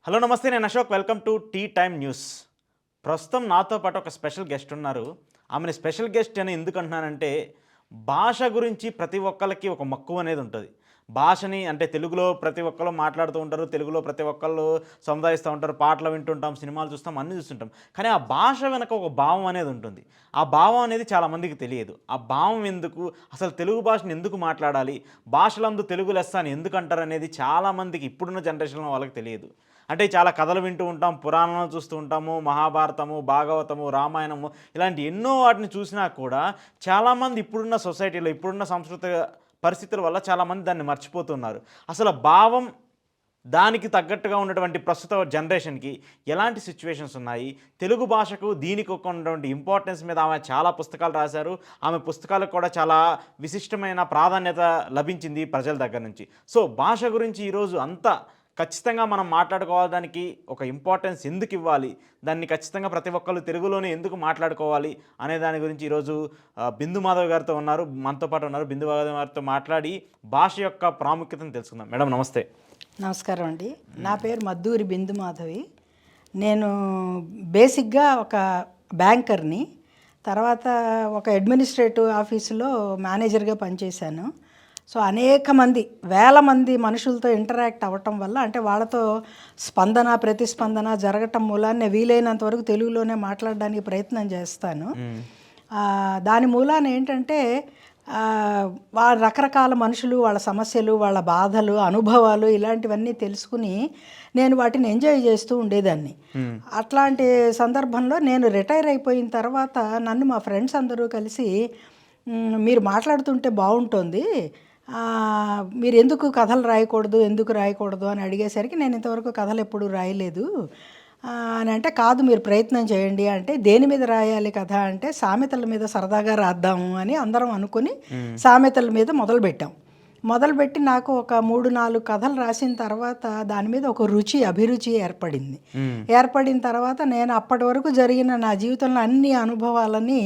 Hello నమస్తే, నేను Ashok. Welcome to tea time news. ప్రస్తుతం నాతో పాటు ఒక స్పెషల్ గెస్ట్ ఉన్నారు. ఆమెని స్పెషల్ గెస్ట్ అని ఎందుకు అంటున్నానంటే, భాష గురించి ప్రతి ఒక్కళ్ళకి ఒక మక్కువ అనేది ఉంటుంది. భాషని అంటే తెలుగులో ప్రతి ఒక్కళ్ళు మాట్లాడుతూ ఉంటారు. తెలుగులో ప్రతి ఒక్కళ్ళు సముదాయిస్తూ ఉంటారు. పాటలు వింటుంటాం, సినిమాలు చూస్తాం, అన్నీ చూస్తుంటాం. కానీ ఆ భాష వెనక ఒక భావం అనేది ఉంటుంది. ఆ భావం అనేది చాలామందికి తెలియదు. ఆ భావం ఎందుకు, అసలు తెలుగు భాషను ఎందుకు మాట్లాడాలి, భాషలందు తెలుగు లెస్స అని ఎందుకు అంటారనేది చాలామందికి ఇప్పుడున్న జనరేషన్లో వాళ్ళకి తెలియదు. అంటే చాలా కథలు వింటూ ఉంటాం, పురాణాలు చూస్తూ ఉంటాము, మహాభారతము, భాగవతము, రామాయణము ఇలాంటి ఎన్నో వాటిని చూసినా కూడా చాలామంది ఇప్పుడున్న సొసైటీలో, ఇప్పుడున్న సాంస్కృతిక పరిస్థితుల వల్ల చాలామంది దాన్ని మర్చిపోతున్నారు. అసలు భావం దానికి తగ్గట్టుగా ఉన్నటువంటి ప్రస్తుత జనరేషన్‌కి ఎలాంటి సిట్యుయేషన్స్ ఉన్నాయి? తెలుగు భాషకు దీనికి ఉన్నటువంటి ఇంపార్టెన్స్ మీద ఆమె చాలా పుస్తకాలు రాశారు. ఆమె పుస్తకాలకు కూడా చాలా విశిష్టమైన ప్రాధాన్యత లభించింది ప్రజల దగ్గర నుంచి. సో, భాష గురించి ఈరోజు అంతా ఖచ్చితంగా మనం మాట్లాడుకోవడానికి ఒక ఇంపార్టెన్స్ ఎందుకు ఇవ్వాలి, దాన్ని ఖచ్చితంగా ప్రతి ఒక్కళ్ళు తెలుగులోనే ఎందుకు మాట్లాడుకోవాలి అనే దాని గురించి ఈరోజు బిందు మాధవ్ గారితో ఉన్నారు, మనతో పాటు ఉన్నారు. బిందు మాధవ్ గారితో మాట్లాడి భాష యొక్క ప్రాముఖ్యతను తెలుసుకుందాం. మేడం నమస్తే. నమస్కారం అండి. నా పేరు మద్దూరి బిందు మాధవి. నేను బేసిక్గా ఒక బ్యాంకర్ని, తర్వాత ఒక అడ్మినిస్ట్రేటివ్ ఆఫీసులో మేనేజర్గా పనిచేశాను. సో అనేక మంది, వేల మంది మనుషులతో ఇంటరాక్ట్ అవ్వటం వల్ల, అంటే వాళ్ళతో స్పందన ప్రతిస్పందన జరగటం మూలాన్ని వీలైనంత వరకు తెలుగులోనే మాట్లాడడానికి ప్రయత్నం చేస్తాను. దాని మూలాన ఏంటంటే వాళ్ళ రకరకాల మనుషులు, వాళ్ళ సమస్యలు, వాళ్ళ బాధలు, అనుభవాలు ఇలాంటివన్నీ తెలుసుకుని నేను వాటిని ఎంజాయ్ చేస్తూ ఉండేదాన్ని. అట్లాంటి సందర్భంలో నేను రిటైర్ అయిపోయిన తర్వాత నన్ను మా ఫ్రెండ్స్ అందరూ కలిసి, మీరు మాట్లాడుతుంటే బాగుంటుంది, మీరు ఎందుకు కథలు రాయకూడదు, ఎందుకు రాయకూడదు అని అడిగేసరికి, నేను ఇంతవరకు కథలు ఎప్పుడూ రాయలేదు అని అంటే, కాదు మీరు ప్రయత్నం చేయండి అంటే, దేని మీద రాయాలి కథ అంటే, సామెతల మీద సరదాగా రాద్దాము అని అందరం అనుకుని సామెతల మీద మొదలుపెట్టి నాకు ఒక 3-4 కథలు రాసిన తర్వాత దాని మీద ఒక అభిరుచి ఏర్పడిన తర్వాత నేను అప్పటి వరకు జరిగిన నా జీవితంలో అన్ని అనుభవాలని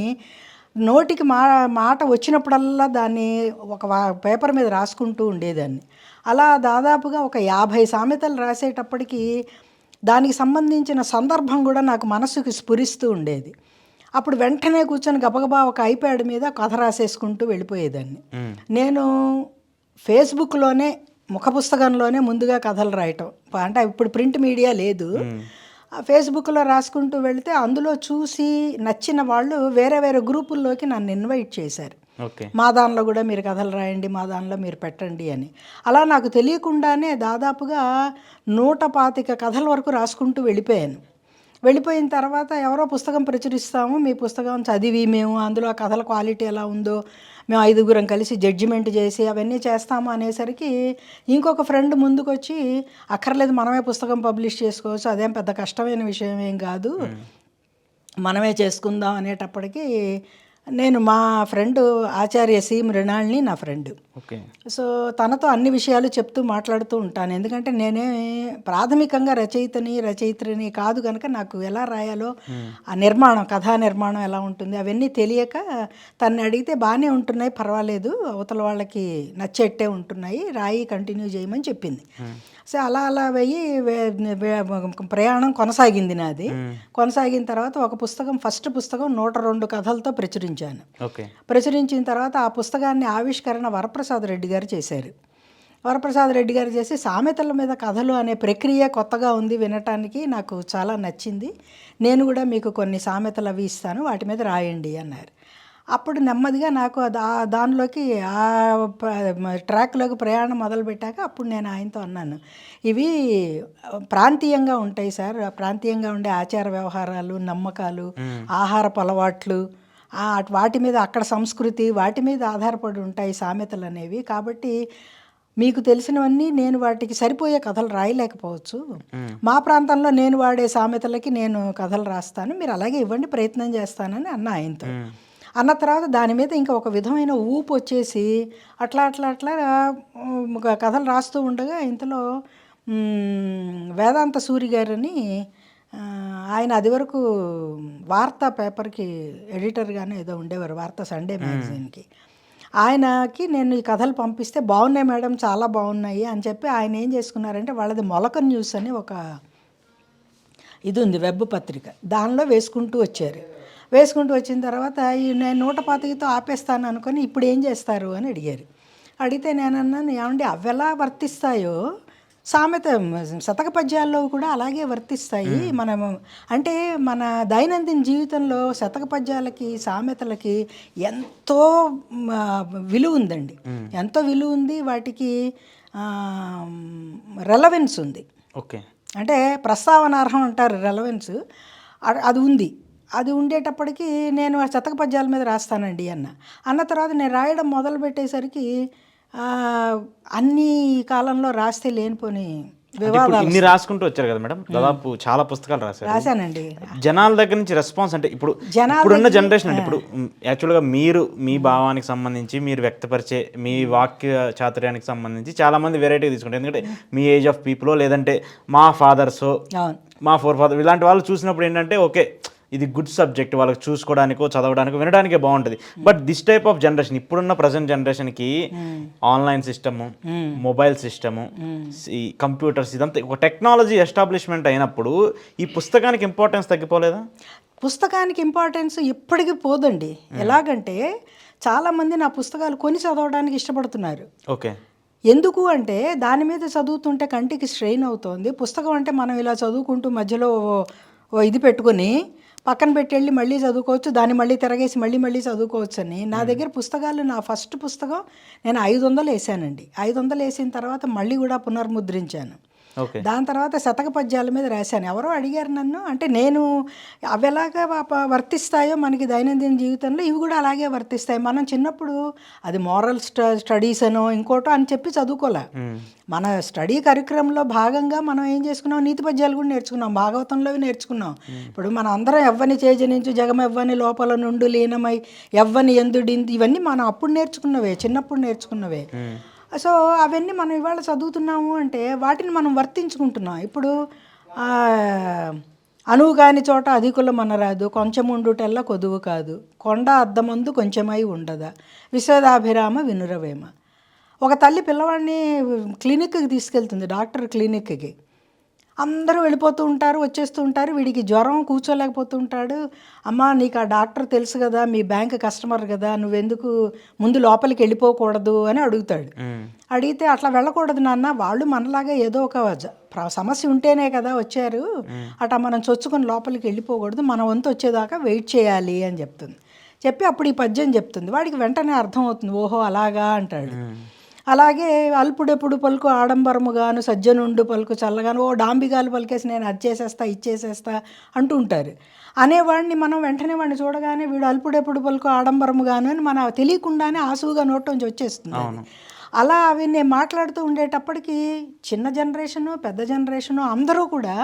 నోటికి మాట వచ్చినప్పుడల్లా దాన్ని ఒక పేపర్ మీద రాసుకుంటూ ఉండేదాన్ని. అలా దాదాపుగా ఒక 50 సామెతలు రాసేటప్పటికి దానికి సంబంధించిన సందర్భం కూడా నాకు మనసుకి స్ఫురిస్తూ ఉండేది. అప్పుడు వెంటనే కూర్చొని గబగబా ఒక ఐప్యాడ్ మీద కథ రాసేసుకుంటూ వెళ్ళిపోయేదాన్ని. నేను ఫేస్బుక్లోనే, ముఖ పుస్తకంలోనే ముందుగా కథలు రాయటం, అంటే ఇప్పుడు ప్రింట్ మీడియా లేదు, ఫేస్బుక్లో రాసుకుంటూ వెళితే అందులో చూసి నచ్చిన వాళ్ళు వేరే వేరే గ్రూపుల్లోకి నన్ను ఇన్వైట్ చేశారు. మా దానిలో కూడా మీరు కథలు రాయండి, మా దానిలో మీరు పెట్టండి అని. అలా నాకు తెలియకుండానే దాదాపుగా 125 కథల వరకు రాసుకుంటూ వెళ్ళిపోయిన తర్వాత ఎవరో పుస్తకం ప్రచురిస్తాము, మీ పుస్తకం చదివి మేము అందులో ఆ కథల క్వాలిటీ ఎలా ఉందో మేము 5గురం కలిసి జడ్జిమెంట్ చేసి అవన్నీ చేస్తాము అనేసరికి ఇంకొక ఫ్రెండ్ ముందుకొచ్చి, అక్కర్లేదు మనమే పుస్తకం పబ్లిష్ చేసుకోవచ్చు, అదేం పెద్ద కష్టమైన విషయం ఏం కాదు, మనమే చేసుకుందాం అనేటప్పటికీ నేను మా ఫ్రెండ్ ఆచార్య సి మృణాల్ని నా ఫ్రెండ్. సో తనతో అన్ని విషయాలు చెప్తూ మాట్లాడుతూ ఉంటాను. ఎందుకంటే నేనే ప్రాథమికంగా రచయిత్రిని కాదు కనుక నాకు ఎలా రాయాలో, ఆ నిర్మాణం, కథా నిర్మాణం ఎలా ఉంటుంది అవన్నీ తెలియక తన్ని అడిగితే బాగానే ఉంటున్నాయి, పర్వాలేదు, అవతల వాళ్ళకి నచ్చేట్టే ఉంటున్నాయి, రాయి కంటిన్యూ చేయమని చెప్పింది. సో అలా ప్రయాణం కొనసాగింది నాది. కొనసాగిన తర్వాత ఒక పుస్తకం, ఫస్ట్ పుస్తకం 102 కథలతో ప్రచురించిన తర్వాత ఆ పుస్తకాన్ని ఆవిష్కరణ వరప్రసాద్ రెడ్డి గారు చేశారు. వరప్రసాద్ రెడ్డి గారు చేసి, సామెతల మీద కథలు అనే ప్రక్రియ కొత్తగా ఉంది, వినటానికి నాకు చాలా నచ్చింది, నేను కూడా మీకు కొన్ని సామెతలు అవి ఇస్తాను, వాటి మీద రాయండి అన్నారు. అప్పుడు నెమ్మదిగా నాకు దానిలోకి ఆ ట్రాక్లోకి ప్రయాణం మొదలుపెట్టాక అప్పుడు నేను ఆయనతో అన్నాను, ఇవి ప్రాంతీయంగా ఉంటాయి సార్, ప్రాంతీయంగా ఉండే ఆచార వ్యవహారాలు, నమ్మకాలు, ఆహారపు అలవాట్లు, వాటి మీద, అక్కడ సంస్కృతి, వాటి మీద ఆధారపడి ఉంటాయి సామెతలు అనేవి. కాబట్టి మీకు తెలిసినవన్నీ నేను వాటికి సరిపోయే కథలు రాయలేకపోవచ్చు, మా ప్రాంతంలో నేను వాడే సామెతలకి నేను కథలు రాస్తాను, మీరు అలాగే ఇవ్వండి, ప్రయత్నం చేస్తానని ఆయనతో అన్న తర్వాత దాని మీద ఇంకా ఒక విధమైన ఊపు వచ్చేసి అట్లా కథలు రాస్తూ ఉండగా ఇంతలో వేదాంత సూరి గారని, ఆయన అది వరకు వార్తా పేపర్కి ఎడిటర్గానే ఏదో ఉండేవారు, వార్తా సండే మ్యాగజైన్కి. ఆయనకి నేను ఈ కథలు పంపిస్తే, బాగున్నాయి మేడం, చాలా బాగున్నాయి అని చెప్పి ఆయన ఏం చేసుకున్నారంటే, వాళ్ళది మొలక న్యూస్ అని ఒక ఇది ఉంది వెబ్ పత్రిక, దానిలో వేసుకుంటూ వచ్చారు. వేసుకుంటూ వచ్చిన తర్వాత నేను 125తో ఆపేస్తాను అనుకొని ఇప్పుడు ఏం చేస్తారు అని అడిగారు. అడిగితే నేను అన్నాను, ఏమండి అవి ఎలా వర్తిస్తాయో సామెత శతక పద్యాల్లో కూడా అలాగే వర్తిస్తాయి. మనము అంటే మన దైనందిన జీవితంలో శతక పద్యాలకి సామెతలకి ఎంతో విలువ ఉందండి, ఎంతో విలువ ఉంది. వాటికి రెలవెన్స్ ఉంది. ఓకే, అంటే ప్రస్తావనార్హం అంటారు, రెలవెన్స్ అది ఉంది. అది ఉండేటప్పటికి నేను శతక పద్యాల మీద రాస్తానండి అన్న తర్వాత నేను రాయడం మొదలు పెట్టేసరికి అన్ని కాలంలో రాస్తే లేనిపోని వివాదాలు. ఇన్ని రాసుకుంటూ వచ్చారు కదా మేడం, దాదాపు చాలా పుస్తకాలు రాశానండి. జనాల దగ్గర నుంచి రెస్పాన్స్ అంటే ఇప్పుడున్న జనరేషన్ అంటే ఇప్పుడు యాక్చువల్గా మీరు మీ భావానికి సంబంధించి మీరు వ్యక్తపరిచే మీ వాక్య చాతుర్యానికి సంబంధించి చాలా మంది వెరైటీగా తీసుకుంటారు. ఎందుకంటే మీ ఏజ్ ఆఫ్ పీపుల్, లేదంటే మా ఫాదర్స్, మా ఫోర్ ఫాదర్ ఇలాంటి వాళ్ళు చూసినప్పుడు ఏంటంటే ఓకే ఇది గుడ్ సబ్జెక్ట్, వాళ్ళకి చూసుకోవడానికో చదవడానికో వినడానికే బాగుంటుంది. But this type of generation, ఇప్పుడున్న ప్రజెంట్ జనరేషన్కి ఆన్లైన్ సిస్టము, మొబైల్ సిస్టము, ఈ కంప్యూటర్స్, ఇదంతా ఒక టెక్నాలజీ ఎస్టాబ్లిష్మెంట్ అయినప్పుడు ఈ పుస్తకానికి ఇంపార్టెన్స్ తగ్గిపోలేదా? పుస్తకానికి ఇంపార్టెన్స్ ఎప్పటికీ పోదండి. ఎలాగంటే చాలామంది నా పుస్తకాలు కొని చదవడానికి ఇష్టపడుతున్నారు. ఓకే, ఎందుకు అంటే దాని మీద చదువుతుంటే కంటికి స్ట్రెయిన్ అవుతుంది. పుస్తకం అంటే మనం ఇలా చదువుకుంటూ మధ్యలో ఇది పెట్టుకొని పక్కన పెట్టి వెళ్ళి మళ్ళీ చదువుకోవచ్చు, దాన్ని మళ్ళీ తిరగేసి మళ్ళీ చదువుకోవచ్చు అని. నా దగ్గర పుస్తకాలు, నా ఫస్ట్ పుస్తకం నేను 500 వేసానండి. 500 వేసిన తర్వాత మళ్ళీ కూడా పునర్ముద్రించాను. దాని తర్వాత శతక పద్యాల మీద రాశాను. ఎవరో అడిగారు నన్ను, అంటే నేను అవి ఎలాగా వర్తిస్తాయో మనకి దైనందిన జీవితంలో ఇవి కూడా అలాగే వర్తిస్తాయి. మనం చిన్నప్పుడు అది మోరల్ స్టడీస్ అనో ఇంకోటో అని చెప్పి చదువుకోలే. మన స్టడీ కరిక్రమంలో భాగంగా మనం ఏం చేసుకున్నాం, నీతి పద్యాలు కూడా నేర్చుకున్నాం, భాగవతంలో నేర్చుకున్నాం. ఇప్పుడు మనం అందరం ఎవ్వని చేజనించు జగమెవ్వని లోపల నుండి లీనమై ఎవ్వని ఎందుడింది, ఇవన్నీ మనం అప్పుడు నేర్చుకున్నవే, చిన్నప్పుడు నేర్చుకున్నవే. సో అవన్నీ మనం ఇవాళ చదువుతున్నాము అంటే వాటిని మనం వర్తించుకుంటున్నాం. ఇప్పుడు అనువు కాని చోట అధికులం అనరాదు, కొంచెం ఉండుటెల్ల కొదువు కాదు, కొండ అద్దమందు కొంచెమై ఉండదా, విశ్వదాభిరామ వినురవేమ. ఒక తల్లి పిల్లవాడిని క్లినిక్కి తీసుకెళ్తుంది, డాక్టర్ క్లినిక్కి. అందరూ వెళ్ళిపోతూ ఉంటారు, వచ్చేస్తూ ఉంటారు. వీడికి జ్వరం, కూర్చోలేకపోతూ ఉంటాడు. అమ్మ నీకు ఆ డాక్టర్ తెలుసు కదా, మీ బ్యాంక్ కస్టమర్ కదా, నువ్వెందుకు ముందు లోపలికి వెళ్ళిపోకూడదు అని అడుగుతాడు. అడిగితే అట్లా వెళ్ళకూడదు నాన్న, వాళ్ళు మనలాగా ఏదో ఒక సమస్య ఉంటేనే కదా వచ్చారు, అట్లా మనం చొచ్చుకొని లోపలికి వెళ్ళిపోకూడదు, మన వంతు వచ్చేదాకా వెయిట్ చేయాలి అని చెప్తుంది. చెప్పి అప్పుడు ఈ పద్యం చెప్తుంది. వాడికి వెంటనే అర్థమవుతుంది, ఓహో అలాగా అంటాడు. అలాగే అల్పుడెప్పుడు పలుకు ఆడంబరముగాను, సజ్జనుండు పలుకు చల్లగాను, ఓ డాంబిగాలు పలికేసి నేను అది చేసేస్తా ఇచ్చేసేస్తా అంటూ ఉంటారు. అనేవాడిని మనం వెంటనే వాడిని చూడగానే వీడు అల్పుడెప్పుడు పలుకు ఆడంబరముగాను అని మన తెలియకుండానే ఆసువుగా నోట్లోంచి వచ్చేస్తుంది. అలా అవి నేను మాట్లాడుతూ ఉండేటప్పటికి చిన్న జనరేషను, పెద్ద జనరేషను అందరూ కూడా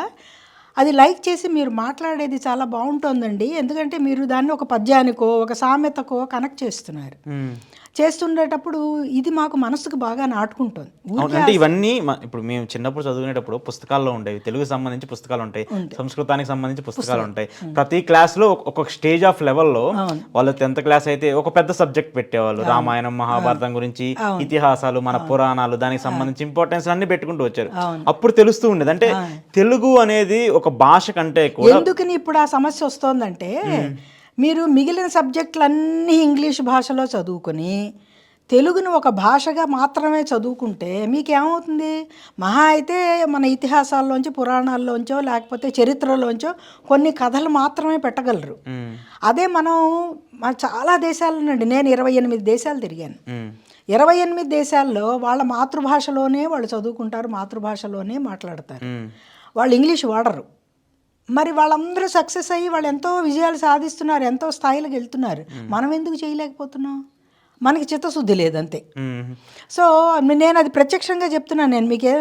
అది లైక్ చేసి మీరు మాట్లాడేది చాలా బాగుంటుందండి, ఎందుకంటే మీరు దాన్ని ఒక పద్యానికో ఒక సామెతకో కనెక్ట్ చేస్తుండేటప్పుడు ఇది మాకు మనసుకు బాగా నాటుకుంటుంది. అంటే ఇవన్నీ ఇప్పుడు మేము చిన్నప్పుడు చదువుకునేటప్పుడు పుస్తకాల్లో ఉండేవి, తెలుగు సంబంధించి పుస్తకాలు ఉంటాయి, సంస్కృతానికి సంబంధించి పుస్తకాలు ఉంటాయి. ప్రతి క్లాస్లో ఒక్కొక్క స్టేజ్ ఆఫ్ లెవెల్లో వాళ్ళు 10th క్లాస్ అయితే ఒక పెద్ద సబ్జెక్ట్ పెట్టేవాళ్ళు, రామాయణం మహాభారతం గురించి, ఇతిహాసాలు, మన పురాణాలు, దానికి సంబంధించి ఇంపార్టెన్స్ అన్ని పెట్టుకుంటూ వచ్చారు. అప్పుడు తెలుస్తూ ఉండేది అంటే తెలుగు అనేది ఒక భాష కంటే కూడా. ఎందుకని ఇప్పుడు ఆ సమస్య వస్తోందంటే మీరు మిగిలిన సబ్జెక్టులన్నీ ఇంగ్లీష్ భాషలో చదువుకొని తెలుగును ఒక భాషగా మాత్రమే చదువుకుంటే మీకేమవుతుంది, మహా అయితే మన ఇతిహాసాల్లోంచి, పురాణాల్లోంచో లేకపోతే చరిత్రలోంచో కొన్ని కథలు మాత్రమే పెట్టగలరు. అదే మనం చాలా దేశాల నుండి, నేను 28 దేశాలు తిరిగాను. 28 దేశాల్లో వాళ్ళ మాతృభాషలోనే వాళ్ళు చదువుకుంటారు, మాతృభాషలోనే మాట్లాడతారు, వాళ్ళు ఇంగ్లీష్ వాడరు. మరి వాళ్ళందరూ సక్సెస్ అయ్యి వాళ్ళు ఎంతో విజయాలు సాధిస్తున్నారు, ఎంతో స్థాయిలకు వెళ్తున్నారు. మనం ఎందుకు చేయలేకపోతున్నాం? మనకి చిత్తశుద్ధి లేదంతే. సో నేను అది ప్రత్యక్షంగా చెప్తున్నాను, నేను మీకే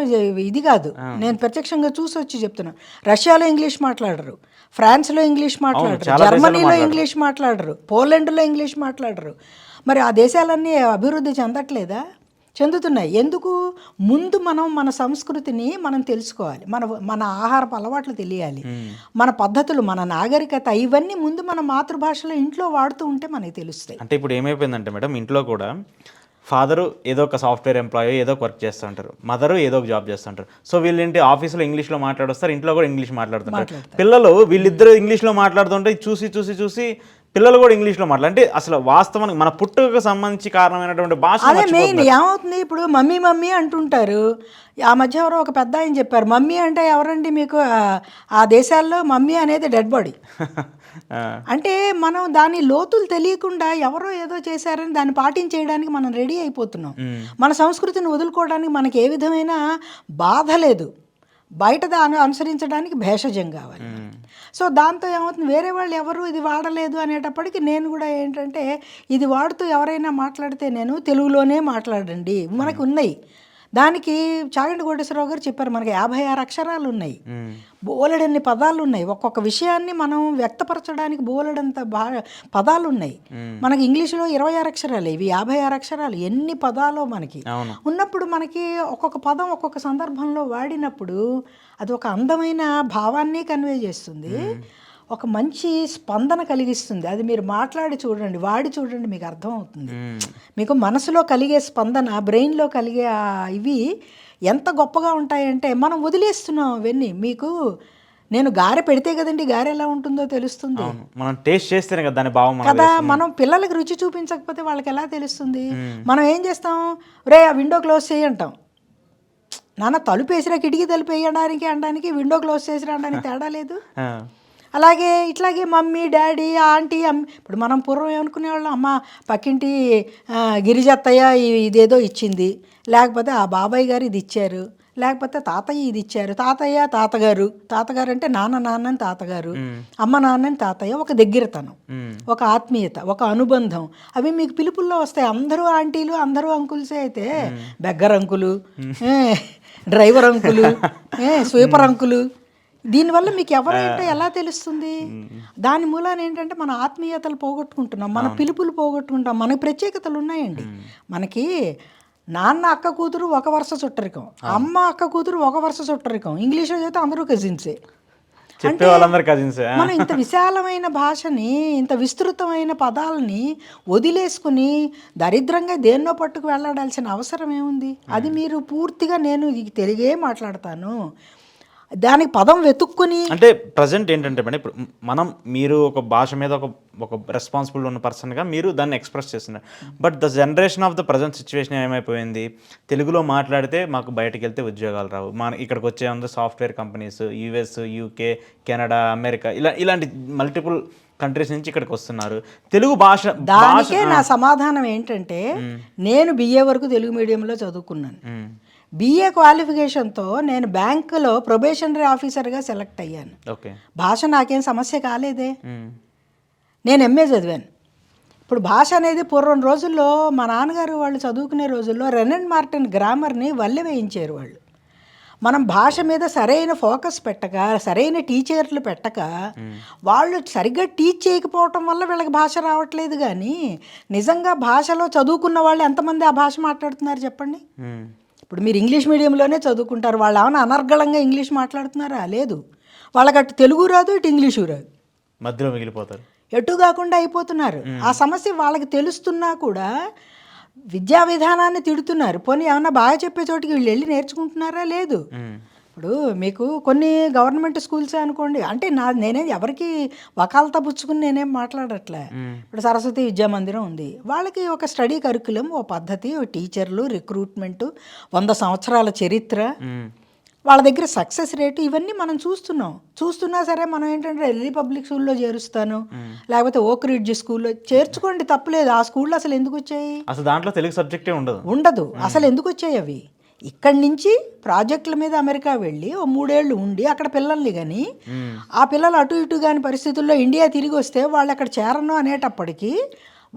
ఇది కాదు, నేను ప్రత్యక్షంగా చూసి వచ్చి చెప్తున్నాను. రష్యాలో ఇంగ్లీష్ మాట్లాడరు, ఫ్రాన్స్లో ఇంగ్లీష్ మాట్లాడరు, జర్మనీలో ఇంగ్లీష్ మాట్లాడరు, పోలాండ్లో ఇంగ్లీష్ మాట్లాడరు. మరి ఆ దేశాలన్నీ అభివృద్ధి చెందట్లేదా? చెందుతున్నాయి. ఎందుకు? ముందు మనం మన సంస్కృతిని మనం తెలుసుకోవాలి, మన ఆహారపు అలవాట్లు తెలియాలి, మన పద్ధతులు, మన నాగరికత, ఇవన్నీ ముందు మన మాతృభాషలో ఇంట్లో వాడుతూ ఉంటే మనకి తెలుస్తాయి. అంటే ఇప్పుడు ఏమైపోయిందంటే మేడం, ఇంట్లో కూడా ఫాదరు ఏదో ఒక సాఫ్ట్వేర్ ఎంప్లాయీ ఏదో ఒక వర్క్ చేస్తూ ఉంటారు, మదరు ఏదో ఒక జాబ్ చేస్తుంటారు. సో వీళ్ళేంటి ఆఫీస్లో ఇంగ్లీష్లో మాట్లాడొస్తారు, ఇంట్లో కూడా ఇంగ్లీష్ మాట్లాడుతుంటారు. పిల్లలు వీళ్ళిద్దరు ఇంగ్లీష్లో మాట్లాడుతుంటే చూసి చూసి చూసి పిల్లలు కూడా ఇంగ్లీష్లో అంటే అసలు వాస్తవానికి మన పుట్టుకకు సంబంధించి కారణమైనటువంటి భాష అదే మెయిన్ ఏమవుతుంది, ఇప్పుడు మమ్మీ మమ్మీ అంటుంటారు. ఆ మధ్య ఎవరో ఒక పెద్ద ఆయన చెప్పారు, మమ్మీ అంటే ఎవరండి మీకు, ఆ దేశాల్లో మమ్మీ అనేది డెడ్ బాడీ. అంటే మనం దాని లోతులు తెలియకుండా ఎవరో ఏదో చేశారని దాన్ని పాటించేయడానికి మనం రెడీ అయిపోతున్నాం. మన సంస్కృతిని వదులుకోవడానికి మనకి ఏ విధమైన బాధ లేదు, బయట దాన్ని అనుసరించడానికి భేషజం కావాలి. సో దాంతో ఏమవుతుంది, వేరే వాళ్ళు ఎవరు ఇది వాడలేదు అనేటప్పటికి నేను కూడా ఏంటంటే ఇది వాడుతూ ఎవరైనా మాట్లాడితే నేను తెలుగులోనే మాట్లాడండి, మనకు ఉన్నాయి. దానికి చాగంటి కోటేశ్వరరావు గారు చెప్పారు, మనకి 56 అక్షరాలు ఉన్నాయి, బోలెడన్ని పదాలు ఉన్నాయి, ఒక్కొక్క విషయాన్ని మనం వ్యక్తపరచడానికి బోలెడంత పదాలు ఉన్నాయి. మనకి ఇంగ్లీష్లో 26 అక్షరాలు, ఇవి 56 అక్షరాలు, ఎన్ని పదాలు మనకి ఉన్నప్పుడు మనకి ఒక్కొక్క పదం ఒక్కొక్క సందర్భంలో వాడినప్పుడు అది ఒక అందమైన భావాన్ని కన్వే చేస్తుంది, ఒక మంచి స్పందన కలిగిస్తుంది. అది మీరు మాట్లాడి చూడండి, వాడి చూడండి, మీకు అర్థమవుతుంది. మీకు మనసులో కలిగే స్పందన, బ్రెయిన్లో కలిగే ఇవి ఎంత గొప్పగా ఉంటాయంటే మనం వదిలేస్తున్నాం అవన్నీ. మీకు నేను గారె పెడితే కదండి గారె ఎలా ఉంటుందో తెలుస్తుంది, మనం టేస్ట్ చేస్తేనే కదా దాని భావం కదా. మనం పిల్లలకి రుచి చూపించకపోతే వాళ్ళకి ఎలా తెలుస్తుంది? మనం ఏం చేస్తాం, రే ఆ విండో క్లోజ్ చేయి అంటాం. నాన్న తలుపు వేసిరా, కిటికీ తలుపు వేయడానికి అనడానికి విండో క్లోజ్ చేసిరా అనడానికి తేడా లేదు. అలాగే ఇట్లాగే మమ్మీ డాడీ ఆంటీ ఇప్పుడు మనం పూర్వం ఏమనుకునేవాళ్ళం, అమ్మ పక్కింటి గిరిజత్తయ్య ఇదేదో ఇచ్చింది, లేకపోతే ఆ బాబాయ్ గారు ఇది ఇచ్చారు, లేకపోతే తాతయ్య ఇది ఇచ్చారు, తాతయ్య తాతగారు, తాతగారు అంటే నాన్నని తాతగారు, అమ్మ నాన్నని తాతయ్య, ఒక దగ్గరతనం, ఒక ఆత్మీయత, ఒక అనుబంధం, అవి మీకు పిలుపుల్లో వస్తాయి. అందరూ ఆంటీలు అందరూ అంకుల్సే అయితే beggar uncle, driver uncle, sweeper uncle, దీనివల్ల మీకు ఎవరైతే ఎలా తెలుస్తుంది? దాని మూలాన ఏంటంటే మన ఆత్మీయతలు పోగొట్టుకుంటున్నాం, మన పిలుపులు పోగొట్టుకుంటాం. మనకి ప్రత్యేకతలు ఉన్నాయండి. మనకి నాన్న అక్క కూతురు ఒక వరుస చుట్టరికం, అమ్మ అక్క కూతురు ఒక వరుస చుట్టరికం, ఇంగ్లీష్లో చదివితే అందరూ కజిన్సే. మనం ఇంత విశాలమైన భాషని, ఇంత విస్తృతమైన పదాలని వదిలేసుకుని దరిద్రంగా దేన్నో పట్టుకు వెళ్ళాల్సిన అవసరం ఏముంది? అది మీరు పూర్తిగా నేను తెలుగే మాట్లాడతాను దానికి పదం వెతుక్కుని, అంటే ప్రజెంట్ ఏంటంటే మేడం, ఇప్పుడు మీరు ఒక భాష మీద ఒక రెస్పాన్సిబుల్ ఉన్న పర్సన్గా మీరు దాన్ని ఎక్స్ప్రెస్ చేస్తున్నారు. But the generation of the present situation ఏమైపోయింది, తెలుగులో మాట్లాడితే మాకు బయటకు వెళ్తే ఉద్యోగాలు రావు, ఇక్కడికి వచ్చే అందరూ software companies, US, UK, Canada, America, ఇలాంటి మల్టిపుల్ కంట్రీస్ నుంచి ఇక్కడికి వస్తున్నారు. తెలుగు భాష దానికే నా సమాధానం ఏంటంటే, నేను BA వరకు తెలుగు మీడియంలో చదువుకున్నాను. BA క్వాలిఫికేషన్తో నేను బ్యాంకులో ప్రొబేషనరీ ఆఫీసర్గా సెలెక్ట్ అయ్యాను. భాష నాకేం సమస్య కాలేదే, నేను MA చదివాను. ఇప్పుడు భాష అనేది పూర్వం రోజుల్లో మా నాన్నగారు వాళ్ళు చదువుకునే రోజుల్లో రెన్ అండ్ మార్టిన్ గ్రామర్ని వల్లె వేయించారు వాళ్ళు. మనం భాష మీద సరైన ఫోకస్ పెట్టక, సరైన టీచర్లు పెట్టక, వాళ్ళు సరిగ్గా టీచ్ చేయకపోవటం వల్ల వీళ్ళకి భాష రావట్లేదు. కానీ నిజంగా భాషలో చదువుకున్న వాళ్ళు ఎంతమంది ఆ భాష మాట్లాడుతున్నారు చెప్పండి? ఇప్పుడు మీరు ఇంగ్లీష్ మీడియంలోనే చదువుకుంటారు, వాళ్ళు ఏమైనా అనర్గళంగా ఇంగ్లీష్ మాట్లాడుతున్నారా? లేదు. వాళ్ళకి అటు తెలుగు రాదు, ఇటు ఇంగ్లీషు రాదు, మధ్యలో మిగిలిపోతారు, ఎటు కాకుండా అయిపోతున్నారు. ఆ సమస్య వాళ్ళకి తెలుస్తున్నా కూడా విద్యా విధానాన్ని తిడుతున్నారు. పోనీ ఏమన్నా బాగా చెప్పే చోటికి వీళ్ళు వెళ్ళి నేర్చుకుంటున్నారా? లేదు. ఇప్పుడు మీకు కొన్ని గవర్నమెంట్ స్కూల్స్ అనుకోండి, అంటే నేనేం ఎవరికి వకాలతా పుచ్చుకుని నేనేం మాట్లాడట్లే. ఇప్పుడు సరస్వతి విద్యా మందిరం ఉంది, వాళ్ళకి ఒక స్టడీ కరికులం, ఓ పద్ధతి, ఓ టీచర్లు, రిక్రూట్మెంట్, 100 సంవత్సరాల చరిత్ర, వాళ్ళ దగ్గర సక్సెస్ రేటు, ఇవన్నీ మనం చూస్తున్నా సరే మనం ఏంటంటే ఢిల్లీ పబ్లిక్ స్కూల్లో చేరుస్తాను, లేకపోతే ఓక్ రిడ్జ్ స్కూల్లో చేర్చుకోండి, తప్పులేదు. ఆ స్కూల్లో అసలు ఎందుకు వచ్చాయి? అసలు దాంట్లో తెలుగు సబ్జెక్టే ఉండదు. అసలు ఎందుకు వచ్చాయి అవి? ఇక్కడి నుంచి ప్రాజెక్టుల మీద అమెరికా వెళ్ళి ఓ 3 ఏళ్ళు ఉండి అక్కడ పిల్లల్ని కానీ, ఆ పిల్లలు అటు ఇటు కాని పరిస్థితుల్లో ఇండియా తిరిగి వస్తే వాళ్ళు అక్కడ చేరను అనేటప్పటికీ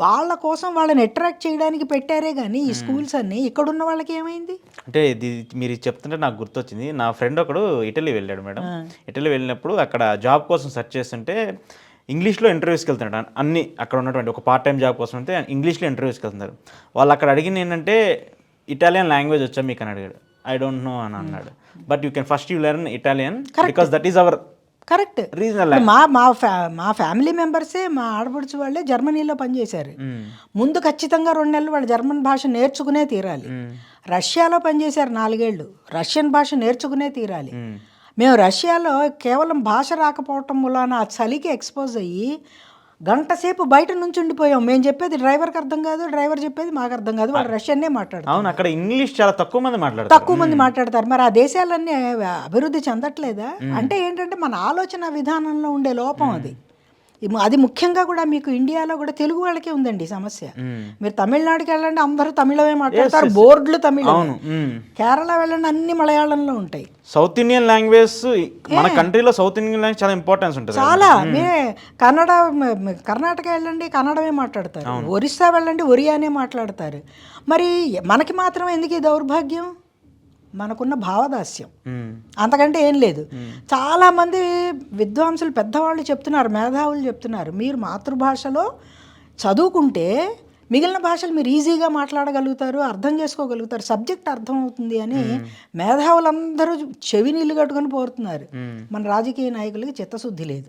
వాళ్ళ కోసం వాళ్ళని అట్రాక్ట్ చేయడానికి పెట్టారే కానీ ఈ స్కూల్స్ అన్నీ ఇక్కడున్న వాళ్ళకి ఏమైంది? అంటే ఇది మీరు చెప్తుంటే నాకు గుర్తొచ్చింది, నా ఫ్రెండ్ ఒకడు ఇటలీ వెళ్ళాడు మేడం. ఇటలీ వెళ్ళినప్పుడు అక్కడ జాబ్ కోసం సెర్చ్ చేస్తుంటే ఇంగ్లీష్లో ఇంటర్వ్యూస్కి వెళ్తున్నాడు. అన్ని అక్కడ ఉన్నటువంటి ఒక పార్ట్ టైం జాబ్ కోసం అయితే ఇంగ్లీష్లో ఇంటర్వ్యూస్కి వెళ్తున్నారు. వాళ్ళు అక్కడ అడిగింది ఏంటంటే, ఇటాలియన్ లాంగ్వేజ్ వచ్చా మీకు అని అడిగాడు. ఐ డోంట్ నో అని అన్నాడు. But you can first you learn Italian because that is our correct. Regional మా ఫ్యామిలీ మెంబర్సే, మా ఆడపడుచు వాళ్ళే జర్మనీలో పనిచేశారు. ముందు ఖచ్చితంగా 2 నెలలు వాళ్ళు జర్మన్ భాష నేర్చుకునే తీరాలి. రష్యాలో పనిచేశారు 4 ఏళ్ళు, రష్యన్ భాష నేర్చుకునే తీరాలి. మేము రష్యాలో కేవలం భాష రాకపోవటం వలన ఆ చలికి ఎక్స్పోజ్ అయ్యి గంట సేపు బయట నుంచి ఉండిపోయాం. మేము చెప్పేది డ్రైవర్కి అర్థం కాదు, డ్రైవర్ చెప్పేది మాకు అర్థం కాదు. వాళ్ళు రష్యన్నే మాట్లాడతారు. అవును, అక్కడ ఇంగ్లీష్ చాలా తక్కువ మంది మాట్లాడతారు. మరి ఆ దేశాలన్నీ అభివృద్ధి చెందట్లేదా? అంటే ఏంటంటే మన ఆలోచన విధానంలో ఉండే లోపం అది. అది ముఖ్యంగా కూడా మీకు ఇండియాలో కూడా తెలుగు వాళ్ళకే ఉందండి ఈ సమస్య. మీరు తమిళనాడుకి వెళ్ళండి, అందరూ తమిళమే మాట్లాడతారు, బోర్డులు తమిళం. కేరళ వెళ్ళండి, అన్ని మలయాళంలో ఉంటాయి. సౌత్ ఇండియన్ లాంగ్వేజ్ మన కంట్రీలో సౌత్ ఇండియన్ లాంగ్వేజ్ చాలా ఇంపార్టెన్స్ ఉంటుంది. చాలా. మీరే కర్ణాటక వెళ్ళండి, కన్నడమే మాట్లాడతారు. ఒరిస్సా వెళ్ళండి, ఒరియానే మాట్లాడతారు. మరి మనకి మాత్రం ఎందుకు ఈ దౌర్భాగ్యం? మనకున్న భావదాస్యం, అంతకంటే ఏం లేదు. చాలామంది విద్వాంసులు పెద్దవాళ్ళు చెప్తున్నారు, మేధావులు చెప్తున్నారు, మీరు మాతృభాషలో చదువుకుంటే మిగిలిన భాషలు మీరు ఈజీగా మాట్లాడగలుగుతారు, అర్థం చేసుకోగలుగుతారు, సబ్జెక్ట్ అర్థమవుతుంది అని మేధావులందరూ చెవి నీళ్ళు కట్టుకొని పోతున్నారు. మన రాజకీయ నాయకులకి చిత్తశుద్ధి లేదు.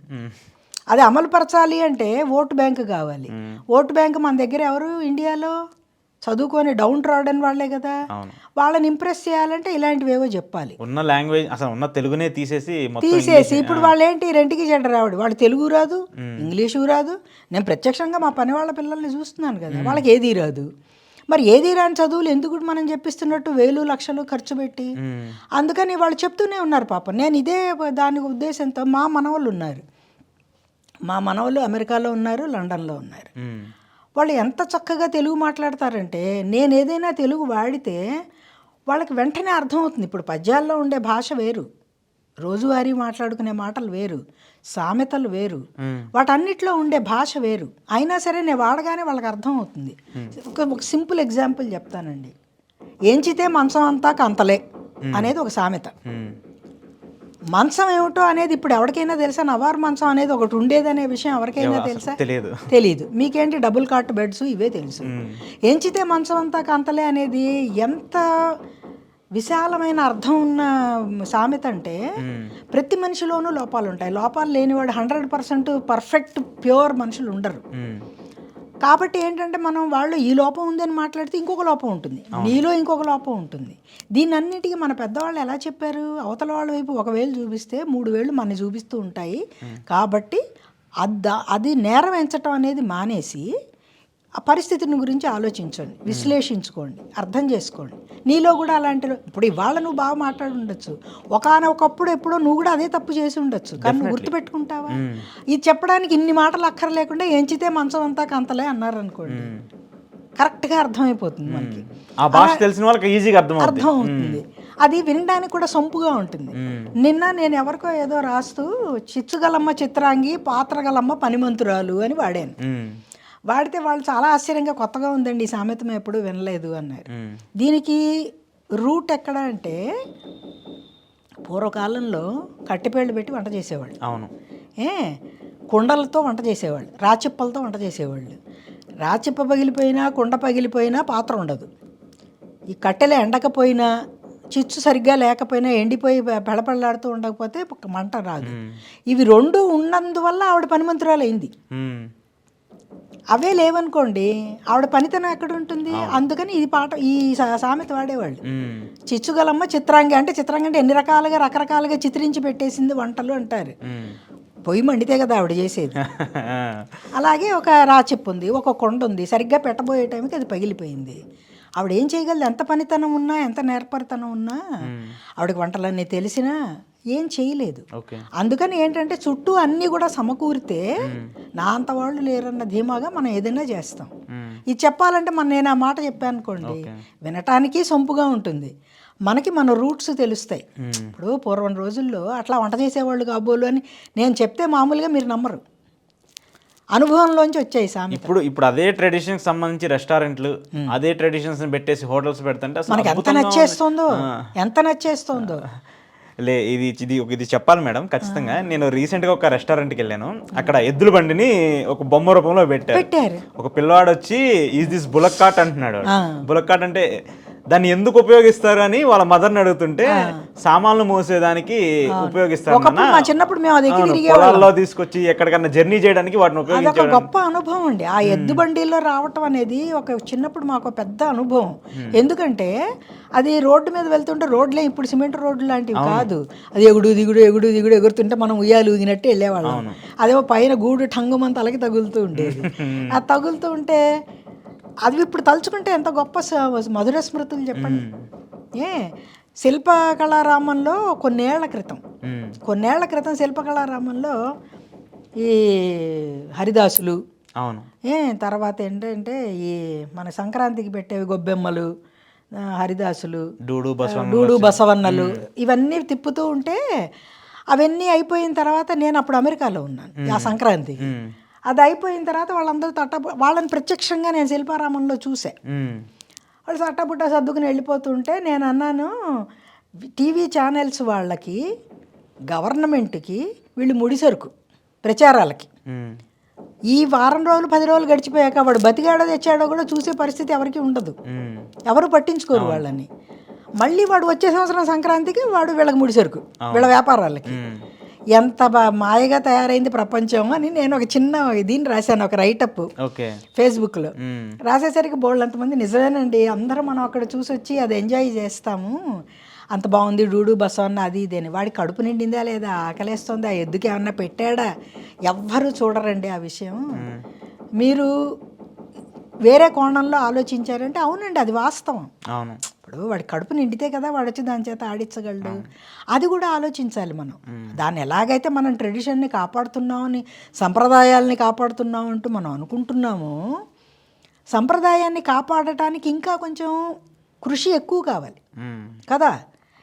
అది అమలుపరచాలి అంటే ఓటు బ్యాంకు కావాలి. ఓటు బ్యాంకు మన దగ్గర ఎవరు ఇండియాలో? చదువుకొని డౌన్ ట్రాడన్ వాళ్ళే కదా. వాళ్ళని ఇంప్రెస్ చేయాలంటే ఇలాంటివేవో చెప్పాలి. ఉన్న లాంగ్వేజ్ అసలు ఉన్న తెలుగునే తీసేసి ఇప్పుడు వాళ్ళు ఏంటి రెంటికి చెడ్డ రావడు. వాళ్ళు తెలుగు రాదు, ఇంగ్లీషు రాదు. నేను ప్రత్యక్షంగా మా పని వాళ్ళ పిల్లల్ని చూస్తున్నాను కదా, వాళ్ళకి ఏదీ రాదు. మరి ఏదీ రాని చదువులు ఎందుకు మనం చెప్పిస్తున్నట్టు 1000 లక్షలు ఖర్చు పెట్టి? అందుకని వాళ్ళు చెప్తూనే ఉన్నారు. పాపం నేను ఇదే దాని ఉద్దేశంతో మా మనవలు అమెరికాలో ఉన్నారు, లండన్లో ఉన్నారు. వాళ్ళు ఎంత చక్కగా తెలుగు మాట్లాడతారంటే, నేను ఏదైనా తెలుగు వాడితే వాళ్ళకి వెంటనే అర్థమవుతుంది. ఇప్పుడు పద్యాల్లో ఉండే భాష వేరు, రోజువారీ మాట్లాడుకునే మాటలు వేరు, సామెతలు వేరు, వాటన్నిటిలో ఉండే భాష వేరు. అయినా సరే నేను వాడగానే వాళ్ళకి అర్థమవుతుంది. ఒక సింపుల్ ఎగ్జాంపుల్ చెప్తానండి. ఏంచితే మంచం అంతా కంతలే అనేది ఒక సామెత. మంచం ఏమిటో అనేది ఇప్పుడు ఎవరికైనా తెలుసా? నవారు మంచం అనేది ఒకటి ఉండేదనే విషయం ఎవరికైనా తెలుసా? తెలీదు. మీకేంటి డబుల్ కాట్ బెడ్స్ ఇవే తెలుసు. ఎంచితే మంచం అంతా కంతలే అనేది ఎంత విశాలమైన అర్థం ఉన్న సామెత అంటే, ప్రతి మనిషిలోనూ లోపాలు ఉంటాయి. లోపాలు లేనివాడు 100% పర్ఫెక్ట్ ప్యూర్ మనుషులు ఉండరు. కాబట్టి ఏంటంటే మనం వాళ్ళు ఈ లోపం ఉందని మాట్లాడితే ఇంకొక లోపం ఉంటుంది, నీలో ఇంకొక లోపం ఉంటుంది. దీనన్నిటికీ మన పెద్దవాళ్ళు ఎలా చెప్పారు? అవతల వాళ్ళ వైపు 1 వేలు చూపిస్తే 3 వేళ్ళు మనని చూపిస్తూ ఉంటాయి. కాబట్టి అది నేరం ఎంచటం అనేది మానేసి ఆ పరిస్థితిని గురించి ఆలోచించండి, విశ్లేషించుకోండి, అర్థం చేసుకోండి. నీలో కూడా అలాంటి ఇప్పుడు ఇవాళ నువ్వు బాగా మాట్లాడి ఉండొచ్చు, ఒకనొకప్పుడు ఎప్పుడో నువ్వు కూడా అదే తప్పు చేసి ఉండొచ్చు, కానీ నువ్వు గుర్తుపెట్టుకుంటావా? ఇది చెప్పడానికి ఇన్ని మాటలు అక్కర్లేకుండా ఎంచితే మంచం అంతా కంతలే అన్నారు అనుకోండి, కరెక్ట్గా అర్థమైపోతుంది మనకి. ఆ భాష తెలిసిన వాళ్ళకి ఈజీగా అర్థం అవుతుంది. అది వినడానికి కూడా సొంపుగా ఉంటుంది. నిన్న నేను ఎవరికో ఏదో రాస్తూ చిచ్చుగలమ్మ చిత్రాంగి పాత్రగలమ్మ పనిమంతురాలు అని వాడాను. వాడితే వాళ్ళు చాలా ఆశ్చర్యంగా, కొత్తగా ఉందండి ఈ సామెత, మేము ఎప్పుడూ వినలేదు అన్నారు. దీనికి రూట్ ఎక్కడ అంటే, పూర్వకాలంలో కట్టెపేళ్ళు పెట్టి వంట చేసేవాళ్ళు. అవును. కుండలతో వంట చేసేవాళ్ళు, రాచిప్పలతో వంట చేసేవాళ్ళు. రాచిప్ప పగిలిపోయినా, కుండ పగిలిపోయినా పాత్ర ఉండదు. ఈ కట్టెలు ఎండకపోయినా, చిచ్చు సరిగ్గా లేకపోయినా, ఎండిపోయి పెళపెళ్ళాడుతూ ఉండకపోతే మంట రాదు. ఇవి 2 ఉన్నందువల్ల ఆవిడ పనిమంతురాలు అయింది. అవే లేవనుకోండి, ఆవిడ పనితనం ఎక్కడ ఉంటుంది? అందుకని ఈ సామెత వాడేవాళ్ళు. చిచ్చుగలమ్మ చిత్రాంగి అంటే, చిత్రాంగి అంటే ఎన్ని రకరకాలుగా చిత్రించి పెట్టేసింది వంటలు అంటారు. పొయ్యి మండితే కదా ఆవిడ చేసేది. అలాగే ఒక రాచిప్పు ఉంది, ఒక కొండ ఉంది, సరిగ్గా పెట్టబోయే టైంకి అది పగిలిపోయింది. ఆవిడ ఏం చేయగలదు? ఎంత పనితనం ఉన్నా, ఎంత నేర్పరితనం ఉన్నా, ఆవిడకి వంటలన్నీ తెలిసినా ఏం చేయలేదు. అందుకని ఏంటంటే చుట్టూ అన్నీ కూడా సమకూరితే నా అంత వాళ్ళు లేరన్న ధీమాగా మనం ఏదైనా చేస్తాం. ఇది చెప్పాలంటే నేను ఆ మాట చెప్పాను అనుకోండి, వినటానికి సొంపుగా ఉంటుంది, మనకి మన రూట్స్ తెలుస్తాయి. ఇప్పుడు పూర్వం రోజుల్లో అట్లా వంట చేసేవాళ్ళు కాబోలు అని నేను చెప్తే మామూలుగా మీరు నమ్మరు, అనుభవంలోంచి వచ్చాయి సామెత. ఇప్పుడు అదే ట్రెడిషన్కి సంబంధించి రెస్టారెంట్లు అదే ట్రెడిషన్స్ పెట్టేసి హోటల్స్ పెడుతుంటే మనకి ఎంత నచ్చేస్తుందో. ఇది చెప్పాలి మేడం ఖచ్చితంగా. నేను రీసెంట్గా ఒక రెస్టారెంట్కి వెళ్ళాను, అక్కడ ఎద్దుల బండిని ఒక బొమ్మ రూపంలో పెట్టారు. ఒక పిల్లవాడు వచ్చి ఈజ్ దిస్ బులక్ కార్ట్ అంటున్నాడు. బులక్ కార్ట్ అంటే దాన్ని ఎందుకు ఉపయోగిస్తారు అని వాళ్ళ మదర్ని అడుగుతుంటే సామాన్లు మోసేదానికి ఉపయోగిస్తారు ఒకప్పుడు మా చిన్నప్పుడు మేము అది ఎక్కి తిరిగే పొలాల్లో తీసుకొచ్చి ఎక్కడికన్నా జర్నీ చేయడానికి వాటిని అదొక ఉపయోగించారు. గొప్ప అనుభవం అండి. ఆ ఎద్దు బండిలో రావటం అనేది ఒక చిన్నప్పుడు మాకు ఒక పెద్ద అనుభవం. ఎందుకంటే అది రోడ్డు మీద వెళ్తుంటే రోడ్లే ఇప్పుడు సిమెంట్ రోడ్లు లాంటివి కాదు. అది ఎగుడు దిగుడు ఎగురుతుంటే మనం ఉయ్యాలు ఊగినట్టు వెళ్ళేవాళ్ళం. అదేమో పైన గూడు టంగుమంత తలకి తగులుతూ ఉండేది. అది తగులుతూ ఉంటే అది ఇప్పుడు తలుచుకుంటే ఎంత గొప్ప మధుర స్మృతులు చెప్పండి. శిల్పకళారామంలో కొన్నేళ్ల క్రితం శిల్పకళారామంలో ఈ హరిదాసులు, అవును, తర్వాత ఏంటంటే ఈ మన సంక్రాంతికి పెట్టేవి గొబ్బెమ్మలు, హరిదాసులు, డూడు బసవన్నలు ఇవన్నీ తిప్పుతూ ఉంటే అవన్నీ అయిపోయిన తర్వాత నేను అప్పుడు అమెరికాలో ఉన్నాను ఆ సంక్రాంతికి. అది అయిపోయిన తర్వాత వాళ్ళందరూ వాళ్ళని ప్రత్యక్షంగా నేను శిల్పారామంలో చూసా. వాళ్ళు తట్టబుట్ట సర్దుకుని వెళ్ళిపోతుంటే నేను అన్నాను, టీవీ ఛానల్స్ వాళ్ళకి, గవర్నమెంట్కి వీళ్ళు ముడిసరుకు ప్రచారాలకి. ఈ వారం రోజులు 10 రోజులు గడిచిపోయాక వాడు బతికాడో తెచ్చాడో కూడా చూసే పరిస్థితి ఎవరికి ఉండదు, ఎవరు పట్టించుకోరు వాళ్ళని. మళ్ళీ వాడు వచ్చే సంవత్సరం సంక్రాంతికి వాడు వీళ్ళకి ముడిసరుకు, వీళ్ళ వ్యాపారాలకి. ఎంత మాయగా తయారైంది ప్రపంచం అని నేను ఒక చిన్న దీన్ని రాశాను, ఒక రైటప్ ఫేస్బుక్లో. రాసేసరికి బోల్డంతమంది నిజమేనండి, అందరూ మనం అక్కడ చూసి వచ్చి అది ఎంజాయ్ చేస్తాము, అంత బాగుంది డూడు బసవన్న అది ఇదేని. వాడి కడుపు నిండిందా లేదా, ఆకలేస్తుందా, ఎద్దుకి ఏమన్నా పెట్టాడా, ఎవ్వరూ చూడరండి ఆ విషయం. మీరు వేరే కోణంలో ఆలోచించారంటే అవునండి అది వాస్తవం. ఇప్పుడు వాడి కడుపు నిండితే కదా వాడు వచ్చి దాని చేత ఆడించగలడు. అది కూడా ఆలోచించాలి మనం. దాన్ని ఎలాగైతే మనం ట్రెడిషన్ని కాపాడుతున్నామని, సంప్రదాయాలని కాపాడుతున్నాం అంటూ మనం అనుకుంటున్నామో, సంప్రదాయాన్ని కాపాడటానికి ఇంకా కొంచెం కృషి ఎక్కువ కావాలి కదా.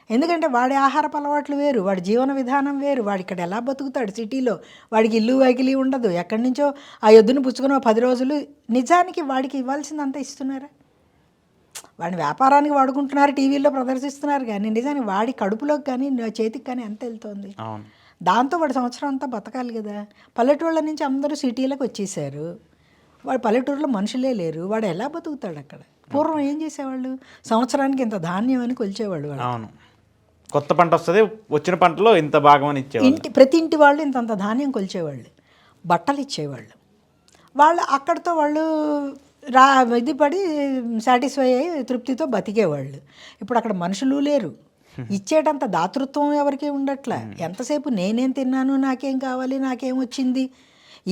ఎందుకంటే వాడి ఆహారపు అలవాట్లు వేరు, వాడి జీవన విధానం వేరు, వాడు ఇక్కడ ఎలా బతుకుతాడు సిటీలో, వాడికి ఇల్లు వాకిలి ఉండదు, ఎక్కడి నుంచో ఆ ఎద్దును పుచ్చుకుని 10 రోజులు. నిజానికి వాడికి ఇవ్వాల్సిందంతా ఇస్తున్నారా? వాడిని వ్యాపారానికి వాడుకుంటున్నారు, టీవీలో ప్రదర్శిస్తున్నారు, కానీ నిజానికి వాడి కడుపులోకి కానీ చేతికి కానీ ఎంత వెళ్తుంది? దాంతో వాడు సంవత్సరం అంతా బతకాలి కదా. పల్లెటూళ్ళ నుంచి అందరూ సిటీలకు వచ్చేసారు, వాడు పల్లెటూరులో మనుషులే లేరు, వాడు ఎలా బతుకుతాడు అక్కడ? పూర్వం ఏం చేసేవాళ్ళు, సంవత్సరానికి ఇంత ధాన్యం అని కొలిచేవాళ్ళు. అవును, కొత్త పంట వస్తుంది, వచ్చిన పంటలో ఇంత భాగం అని ఇచ్చేవాళ్ళు. ప్రతి ఇంటి వాళ్ళు ఇంతంత ధాన్యం కొలిచేవాళ్ళు, బట్టలు ఇచ్చేవాళ్ళు. వాళ్ళు అక్కడితో వాళ్ళు ఇది పడి సాటిస్ఫై అయ్యి తృప్తితో బతికేవాళ్ళు. ఇప్పుడు అక్కడ మనుషులు లేరు, ఇచ్చేటంత దాతృత్వం ఎవరికి ఉండట్లే. ఎంతసేపు నేనేం తిన్నాను, నాకేం కావాలి, నాకేం వచ్చింది,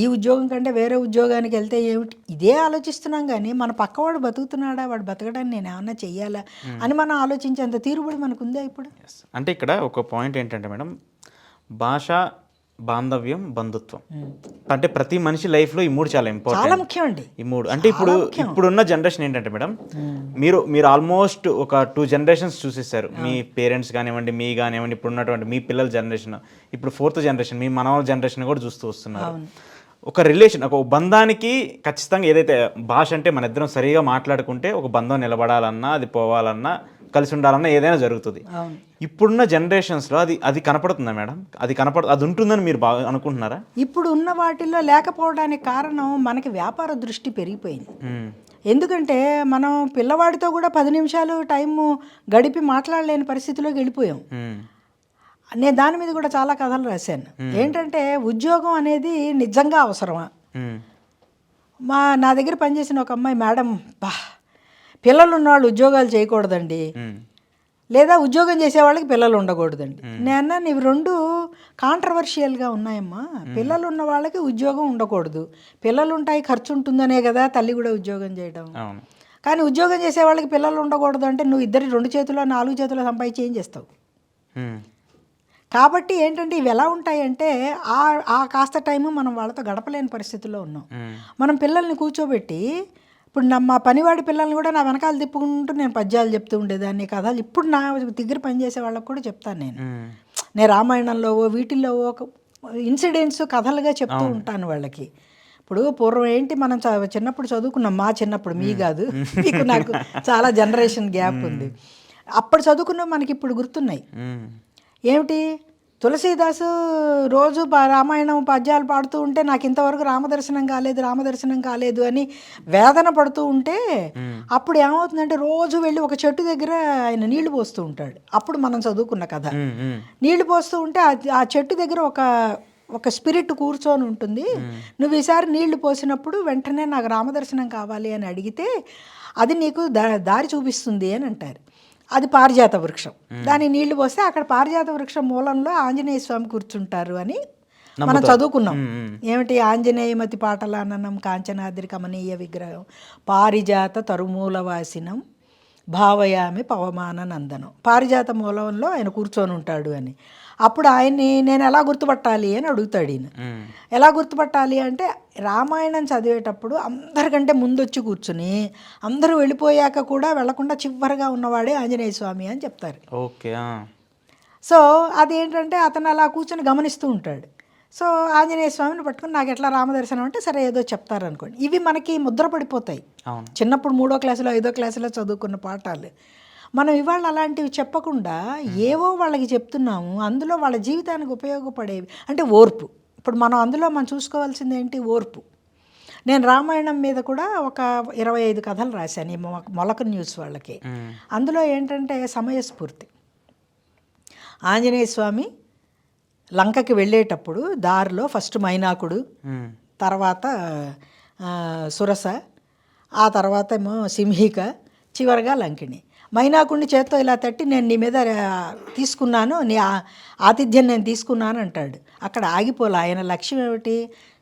ఈ ఉద్యోగం కంటే వేరే ఉద్యోగానికి వెళ్తే ఏమిటి, ఇదే ఆలోచిస్తున్నాం. కానీ మన పక్కవాడు బతుకుతున్నాడా, వాడు బతకడానికి నేను ఏమన్నా చెయ్యాలా అని మనం ఆలోచించేంత తీరుబడి మనకు ఉందా ఇప్పుడు? అంటే ఇక్కడ ఒక పాయింట్ ఏంటంటే మేడం, భాష, బాంధవ్యం, బంధుత్వం, అంటే ప్రతి మనిషి లైఫ్లో ఈ 3 చాలా ఇంపార్టెంట్, చాలా ముఖ్యం అండి. ఈ 3 అంటే ఇప్పుడున్న జనరేషన్ ఏంటంటే మేడం, మీరు ఆల్మోస్ట్ ఒక 2 జనరేషన్స్ చూసేస్తారు. మీ పేరెంట్స్ కానివ్వండి, మీ కానివ్వండి, ఇప్పుడు ఉన్నటువంటి మీ పిల్లల జనరేషన్, ఇప్పుడు 4th జనరేషన్, మీ మనవల జనరేషన్ కూడా చూస్తూ వస్తున్నారు. ఒక రిలేషన్, ఒక బంధానికి ఖచ్చితంగా ఏదైతే భాష అంటే మన ఇద్దరం సరిగా మాట్లాడుకుంటే ఒక బంధం నిలబడాలన్నా, అది పోవాలన్నా, కలిసి ఉండాలన్నా ఏదైనా జరుగుతుంది. ఇప్పుడున్న జనరేషన్స్లో అది కనపడుతుందా మేడం? అది ఉంటుందని మీరు బాగా అనుకుంటున్నారా? ఇప్పుడు ఉన్న వాటిల్లో లేకపోవడానికి కారణం మనకి వ్యాపార దృష్టి పెరిగిపోయింది. ఎందుకంటే మనం పిల్లవాడితో కూడా 10 నిమిషాలు టైము గడిపి మాట్లాడలేని పరిస్థితిలోకి వెళ్ళిపోయాం. నేను దాని మీద కూడా చాలా కథలు రాశాను. ఏంటంటే ఉద్యోగం అనేది నిజంగా అవసరమా? నా దగ్గర పనిచేసిన ఒక అమ్మాయి, మేడం పిల్లలు ఉన్నవాళ్ళు ఉద్యోగాలు చేయకూడదండి, లేదా ఉద్యోగం చేసే వాళ్ళకి పిల్లలు ఉండకూడదండి. నేను ఇవి 2 కాంట్రవర్షియల్గా ఉన్నాయమ్మా. పిల్లలు ఉన్న వాళ్ళకి ఉద్యోగం ఉండకూడదు, పిల్లలు ఉంటాయి ఖర్చు ఉంటుందనే కదా తల్లి కూడా ఉద్యోగం చేయడం. కానీ ఉద్యోగం చేసే వాళ్ళకి పిల్లలు ఉండకూడదు అంటే నువ్వు 2 చేతుల్లో 4 చేతుల్లో సంపాదించి ఏం చేస్తావు? కాబట్టి ఏంటంటే ఇవి ఎలా ఉంటాయంటే ఆ కాస్త టైము మనం వాళ్ళతో గడపలేని పరిస్థితుల్లో ఉన్నాం. మనం పిల్లల్ని కూర్చోబెట్టి, ఇప్పుడు మా పనివాడి పిల్లల్ని కూడా నా వెనకాల తిప్పుకుంటూ నేను పద్యాలు చెప్తూ ఉండేదాన్ని, కథలు. ఇప్పుడు నా దగ్గర పనిచేసే వాళ్ళకి కూడా చెప్తాను నేను రామాయణంలో వీటిల్లో ఇన్సిడెంట్స్ కథలుగా చెప్తూ ఉంటాను వాళ్ళకి. ఇప్పుడు పూర్వం ఏంటి, మనం చిన్నప్పుడు చదువుకున్నాం, మా చిన్నప్పుడు, మీ కాదు, మీకు నాకు చాలా జనరేషన్ గ్యాప్ ఉంది. అప్పుడు చదువుకున్నాం, మనకి ఇప్పుడు గుర్తున్నాయి. ఏమిటి, తులసీదాసు రోజు రామాయణం పద్యాలు పాడుతూ ఉంటే నాకు ఇంతవరకు రామదర్శనం కాలేదు అని వేదన పడుతూ ఉంటే అప్పుడు ఏమవుతుందంటే రోజు వెళ్ళి ఒక చెట్టు దగ్గర ఆయన నీళ్లు పోస్తూ ఉంటాడు. అప్పుడు మనం చదువుకున్న కథ. నీళ్లు పోస్తూ ఉంటే ఆ చెట్టు దగ్గర ఒక స్పిరిట్ కూర్చొని ఉంటుంది. నువ్వు ఈసారి నీళ్లు పోసినప్పుడు వెంటనే నాకు రామదర్శనం కావాలి అని అడిగితే అది నీకు దారి చూపిస్తుంది అని అంటారు. అది పారిజాత వృక్షం. దాని నీళ్లు పోస్తే అక్కడ పారిజాత వృక్షం మూలంలో ఆంజనేయ స్వామి కూర్చుంటారు అని మనం చదువుకున్నాం. ఏమిటి? ఆంజనేయమతి పాటలాననం కాంచనాద్రి కమనీయ విగ్రహం పారిజాత తరుమూలవాసినం భావయామి పవమాన నందనం. పారిజాత మూలంలో ఆయన కూర్చొని ఉంటాడు అని. అప్పుడు ఆయన్ని నేను ఎలా గుర్తుపట్టాలి అని అడుగుతాడు ఈయన. ఎలా గుర్తుపట్టాలి అంటే రామాయణం చదివేటప్పుడు అందరికంటే ముందొచ్చి కూర్చుని అందరూ వెళ్ళిపోయాక కూడా వెళ్లకుండా చివరిగా ఉన్నవాడే ఆంజనేయ స్వామి అని చెప్తారు. ఓకే. సో అదేంటంటే అతను అలా కూర్చొని గమనిస్తూ ఉంటాడు. సో ఆంజనేయ స్వామిని పట్టుకుని నాకు ఎట్లా రామదర్శనం అంటే సరే ఏదో చెప్తారనుకోండి. ఇవి మనకి ముద్ర పడిపోతాయి. చిన్నప్పుడు 3వ క్లాసులో 5వ క్లాసులో చదువుకున్న పాఠాలు మనం ఇవాళ అలాంటివి చెప్పకుండా ఏవో వాళ్ళకి చెప్తున్నాము. అందులో వాళ్ళ జీవితానికి ఉపయోగపడేవి అంటే ఓర్పు. ఇప్పుడు మనం చూసుకోవాల్సింది ఏంటి? ఓర్పు. నేను రామాయణం మీద కూడా ఒక 25 కథలు రాశాను ఈ మొలక న్యూస్ వాళ్ళకి. అందులో ఏంటంటే సమయస్ఫూర్తి. ఆంజనేయ స్వామి లంకకి వెళ్ళేటప్పుడు దారిలో ఫస్ట్ మైనాకుడు, తర్వాత సురస, ఆ తర్వాత ఏమో సింహిక, చివరిగా లంకిణి. మైనాకుడిని చేత్తో ఇలా తట్టి నేను నీ మీద తీసుకున్నాను, నీ ఆతిథ్యం నేను తీసుకున్నాను అంటాడు. అక్కడ ఆగిపోలే. ఆయన లక్ష్యం ఏమిటి?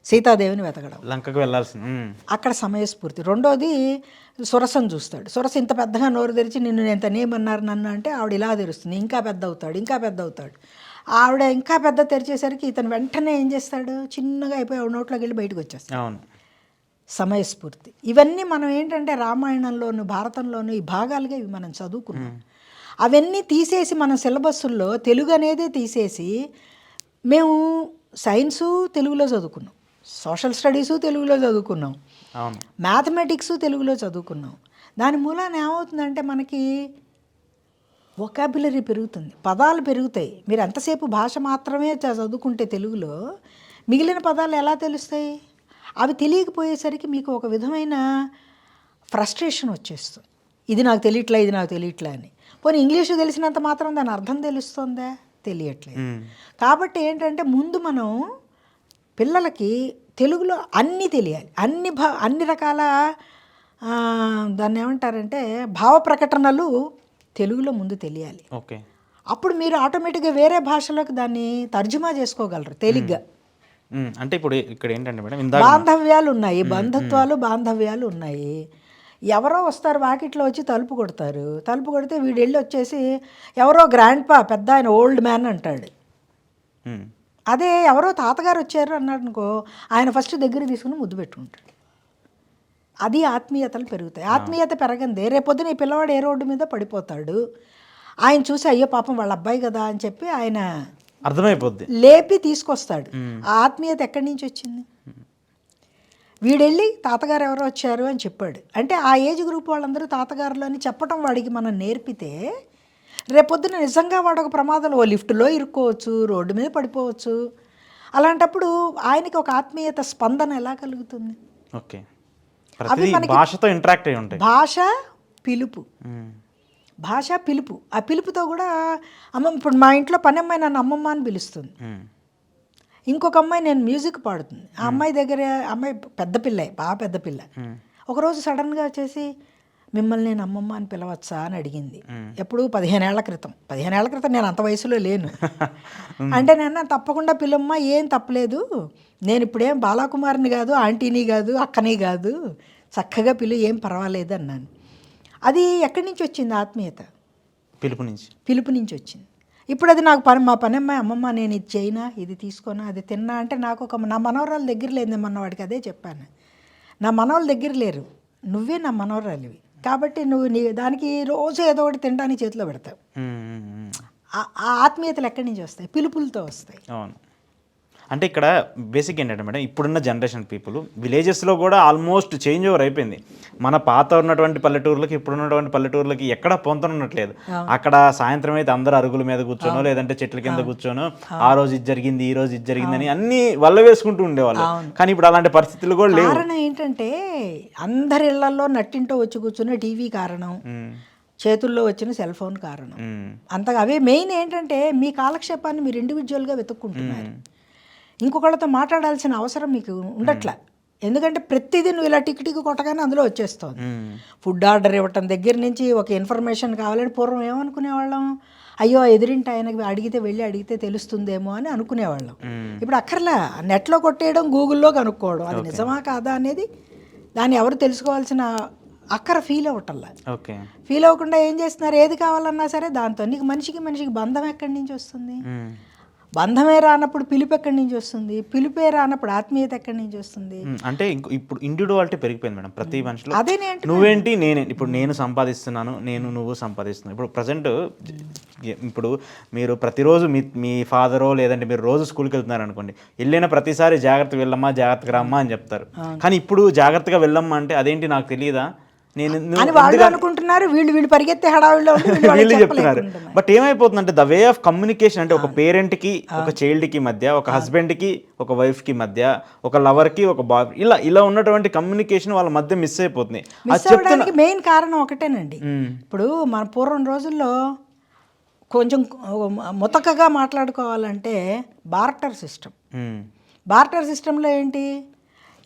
సీతాదేవిని వెతకడం, లంకకు వెళ్ళాల్సింది. అక్కడ సమయస్ఫూర్తి. రెండోది సురసను చూస్తాడు. సురస ఇంత పెద్దగా నోరు తెరిచి నిన్ను ఎంత నేమన్నారు నన్ను అంటే ఆవిడ ఇలా తెరుస్తుంది, ఇంకా పెద్ద అవుతాడు. ఆవిడ ఇంకా పెద్ద తెరిచేసరికి ఇతను వెంటనే ఏం చేస్తాడు? చిన్నగా అయిపోయి ఆవిడ నోట్లోకి వెళ్ళి బయటకు వచ్చేస్తాడు. సమయస్ఫూర్తి. ఇవన్నీ మనం ఏంటంటే రామాయణంలోను భారతంలోను ఈ భాగాలుగా ఇవి మనం చదువుకున్నాం. అవన్నీ తీసేసి మనం సిలబస్సుల్లో తెలుగు అనేది తీసేసి మేము సైన్సు తెలుగులో చదువుకున్నాం, సోషల్ స్టడీసు తెలుగులో చదువుకున్నాం, మ్యాథమెటిక్స్ తెలుగులో చదువుకున్నాం. దాని మూలాన ఏమవుతుందంటే మనకి వొకాబులరీ పెరుగుతుంది, పదాలు పెరుగుతాయి. మీరు ఎంతసేపు భాష మాత్రమే చదువుకుంటే తెలుగులో మిగిలిన పదాలు ఎలా తెలుస్తాయి? అవి తెలియకపోయేసరికి మీకు ఒక విధమైన ఫ్రస్ట్రేషన్ వచ్చేస్తుంది. ఇది నాకు తెలియట్లే అని. పోనీ ఇంగ్లీషు తెలిసినంత మాత్రం దాని అర్థం తెలుస్తుందా? తెలియట్లేదు. కాబట్టి ఏంటంటే ముందు మనం పిల్లలకి తెలుగులో అన్నీ తెలియాలి. అన్ని రకాల దాన్ని ఏమంటారంటే భావ ప్రకటనలు తెలుగులో ముందు తెలియాలి. ఓకే. అప్పుడు మీరు ఆటోమేటిక్గా వేరే భాషలోకి దాన్ని తర్జుమా చేసుకోగలరు తేలిగ్గా. అంటే ఇప్పుడు ఇక్కడ ఏంటంటే మేడం బాంధవ్యాలు ఉన్నాయి, బాంధవ్యాలు ఉన్నాయి. ఎవరో వస్తారు వాకిట్లో వచ్చి తలుపు కొడతారు. తలుపు కొడితే వీడు వెళ్ళి వచ్చేసి ఎవరో గ్రాండ్ పెద్ద ఆయన ఓల్డ్ మ్యాన్ అంటాడు. అదే ఎవరో తాతగారు వచ్చారు అన్నాడు అనుకో, ఆయన ఫస్ట్ దగ్గర తీసుకుని ముద్దు పెట్టుకుంటాడు. అది ఆత్మీయతలు పెరుగుతాయి. ఆత్మీయత పెరగందే రేపొద్దున ఈ పిల్లవాడు ఏ రోడ్డు మీద పడిపోతాడు, ఆయన చూసి అయ్యో పాపం వాళ్ళ అబ్బాయి కదా అని చెప్పి ఆయన అర్థమైపోద్ది, లేపి తీసుకొస్తాడు. ఆ ఆత్మీయత ఎక్కడి నుంచి వచ్చింది? వీడెళ్ళి తాతగారు ఎవరో వచ్చారు అని చెప్పాడు అంటే ఆ ఏజ్ గ్రూప్ వాళ్ళందరూ తాతగారులు అని చెప్పటం వాడికి మనం నేర్పితే రేపొద్దున నిజంగా వాడు ఒక ప్రమాదంలో లిఫ్ట్లో ఇరుక్కోవచ్చు, రోడ్డు మీద పడిపోవచ్చు. అలాంటప్పుడు ఆయనకి ఒక ఆత్మీయత స్పందన ఎలా కలుగుతుంది? ఓకే. అవి మనకి భాషతో ఇంటరాక్ట్ అయి ఉంటాయి. భాష పిలుపు. ఆ పిలుపుతో కూడా ఇప్పుడు మా ఇంట్లో పని అమ్మాయి నన్ను అమ్మమ్మ అని పిలుస్తుంది. ఇంకొక అమ్మాయి నేను మ్యూజిక్ పాడుతుంది. ఆ అమ్మాయి దగ్గర అమ్మాయి పెద్ద పిల్ల ఒకరోజు సడన్గా వచ్చేసి మిమ్మల్ని నేను అమ్మమ్మ అని పిలవచ్చా అని అడిగింది. ఎప్పుడు 15 ఏళ్ల క్రితం నేను అంత వయసులో లేను. అంటే నేను తప్పకుండా పిల్లమ్మ, ఏం తప్పలేదు, నేను ఇప్పుడేం బాలాకుమారిని కాదు, ఆంటీని కాదు, అక్కని కాదు, చక్కగా పిలు, ఏం పర్వాలేదు అన్నాను. అది ఎక్కడి నుంచి వచ్చింది? ఆత్మీయత పిలుపు నుంచి వచ్చింది. ఇప్పుడు అది నాకు మా పని అమ్మాయి అమ్మమ్మ నేను ఇది చేయనా, ఇది తీసుకోనా, అది తిన్నా అంటే నాకు నా మనవరాల దగ్గర లేదు. నేను మొన్న వాడికి అదే చెప్పాను, నా మనవాళ్ళ దగ్గర లేరు, నువ్వే నా మనవరాలివి, కాబట్టి నువ్వు దానికి రోజు ఏదో ఒకటి తినడానికి చేతిలో పెడతావు. ఆ ఆత్మీయతలు ఎక్కడి నుంచి వస్తాయి? పిలుపులతో వస్తాయి. అంటే ఇక్కడ బేసిక్ ఏంటంటే మేడం, ఇప్పుడున్న జనరేషన్ పీపుల్ విలేజెస్లో కూడా ఆల్మోస్ట్ చేంజ్ ఓవర్ అయిపోయింది. మన పాత ఉన్నటువంటి పల్లెటూర్లకి ఇప్పుడున్నటువంటి పల్లెటూర్లకి ఎక్కడ పొంతనున్నట్లేదు. అక్కడ సాయంత్రం అయితే అందరూ అరుగుల మీద కూర్చోనో లేదంటే చెట్ల కింద కూర్చోనో ఆ రోజు ఇది జరిగింది, ఈ రోజు ఇది జరిగిందని అన్ని వల్ల వేసుకుంటూ ఉండేవాళ్ళు. కానీ ఇప్పుడు అలాంటి పరిస్థితులు కూడా లేవు. కారణం ఏంటంటే అందరి ఇళ్లలో నట్టింటో వచ్చి కూర్చున్న టీవీ కారణం, చేతుల్లో వచ్చిన సెల్ ఫోన్ కారణం. అంతగా అవే మెయిన్. ఏంటంటే మీ కాలక్షేపాన్ని మీరు ఇండివిజువల్గా వెతుక్కుంటున్నారు. ఇంకొకళ్ళతో మాట్లాడాల్సిన అవసరం మీకు ఉండట్లా. ఎందుకంటే ప్రతిదీ నువ్వు ఇలా టిక్ టిక్ కొట్టగానే అందులో వచ్చేస్తుంది. ఫుడ్ ఆర్డర్ ఇవ్వటం దగ్గర నుంచి ఒక ఇన్ఫర్మేషన్ కావాలని పూర్వం ఏమనుకునేవాళ్ళం, అయ్యో ఎదురింటి ఆయనకి అడిగితే తెలుస్తుందేమో అని అనుకునేవాళ్ళం. ఇప్పుడు అక్కర్లా, నెట్లో కొట్టేయడం, గూగుల్లో కనుక్కోవడం. అది నిజమా కాదా అనేది దాన్ని ఎవరు తెలుసుకోవాల్సిన అక్కర ఫీల్ అవ్వటల్లా. ఫీల్ అవ్వకుండా ఏం చేస్తున్నారు, ఏది కావాలన్నా సరే దాంతో. నీకు మనిషికి బంధం ఎక్కడి నుంచి వస్తుంది? బంధమే రానప్పుడు పిలుపు ఎక్కడి నుంచి వస్తుంది? పిలుపే రానప్పుడు ఆత్మీయత ఎక్కడి నుంచి వస్తుంది? అంటే ఇప్పుడు ఇండివిడువాలిటీ పెరిగిపోయింది మేడం ప్రతి మనిషిలో. అదే నువ్వేంటి నేనేంటి, ఇప్పుడు నేను సంపాదిస్తున్నాను, నువ్వు సంపాదిస్తున్నావు. ఇప్పుడు ప్రజెంట్ ఇప్పుడు మీరు ప్రతిరోజు మీ ఫాదరో లేదంటే మీరు రోజు స్కూల్కి వెళ్తున్నారు అనుకోండి, వెళ్ళిన ప్రతిసారి జాగ్రత్తగా వెళ్ళమ్మా, జాగ్రత్తగా రమ్మా అని చెప్తారు. కానీ ఇప్పుడు జాగ్రత్తగా వెళ్ళమ్మా అంటే అదేంటి నాకు తెలియదా అని వాళ్ళు అనుకుంటున్నారు. వీళ్ళు పరిగెత్తే హడావిడిలో వీళ్ళు చెప్తున్నారు. బట్ ఏమైపోతుందంటే ద వే ఆఫ్ కమ్యూనికేషన్, అంటే ఒక పేరెంట్కి ఒక చైల్డ్కి మధ్య, ఒక హస్బెండ్కి ఒక వైఫ్కి మధ్య, ఒక లవర్కి ఒక బాయ్, ఇలా ఉన్నటువంటి కమ్యూనికేషన్ వాళ్ళ మధ్య మిస్ అయిపోతుంది. మెయిన్ కారణం ఒకటేనండి. ఇప్పుడు మన పూర్వం రోజుల్లో కొంచెం ముతకగా మాట్లాడుకోవాలంటే బార్టర్ సిస్టంలో ఏంటి,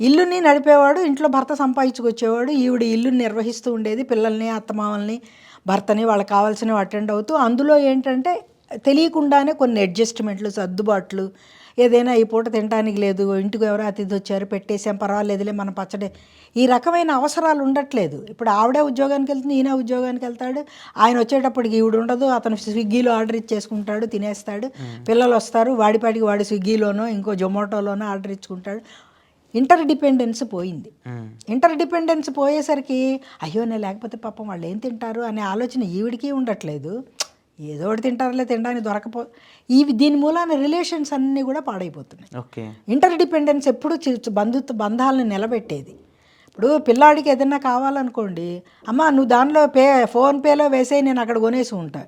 ఇల్లుని నడిపేవాడు, ఇంట్లో భర్త సంపాదించుకొచ్చేవాడు, ఈవిడ ఇల్లుని నిర్వహిస్తూ ఉండేది, పిల్లల్ని, అత్తమామల్ని, భర్తని, వాళ్ళకి కావాల్సినవి అటెండ్ అవుతూ. అందులో ఏంటంటే తెలియకుండానే కొన్ని అడ్జస్ట్మెంట్లు, సర్దుబాట్లు, ఏదైనా ఈ పూట తినడానికి లేదు, ఇంటికి ఎవరో అతిథి వచ్చారు పెట్టేసాం పర్వాలేదులే మన పచ్చడి, ఈ రకమైన అవసరాలు ఉండట్లేదు. ఇప్పుడు ఆవిడే ఉద్యోగానికి వెళ్తుంది, ఈయన ఉద్యోగానికి వెళ్తాడు, ఆయన వచ్చేటప్పటికి ఈవిడ ఉండదు, అతను స్విగ్గీలో ఆర్డర్ ఇచ్చేసుకుంటాడు, తినేస్తాడు, పిల్లలు వస్తారు, వాడిపాటికి వాడు స్విగ్గీలోనో ఇంకో జొమాటోలోనో ఆర్డర్ ఇచ్చుకుంటాడు. ఇంటర్ డిపెండెన్స్ పోయేసరికి అయ్యో నేను లేకపోతే పాపం వాళ్ళు ఏం తింటారు అనే ఆలోచన ఈవిడికి ఉండట్లేదు. ఏదో ఒకటి తింటారులే, తినడానికి దీని మూలాన రిలేషన్స్ అన్నీ కూడా పాడైపోతున్నాయి. ఇంటర్ డిపెండెన్స్ ఎప్పుడు బంధాలను నిలబెట్టేది. ఇప్పుడు పిల్లాడికి ఏదైనా కావాలనుకోండి, అమ్మ నువ్వు దానిలో ఫోన్పేలో వేసే నేను అక్కడ కొనేసి ఉంటా.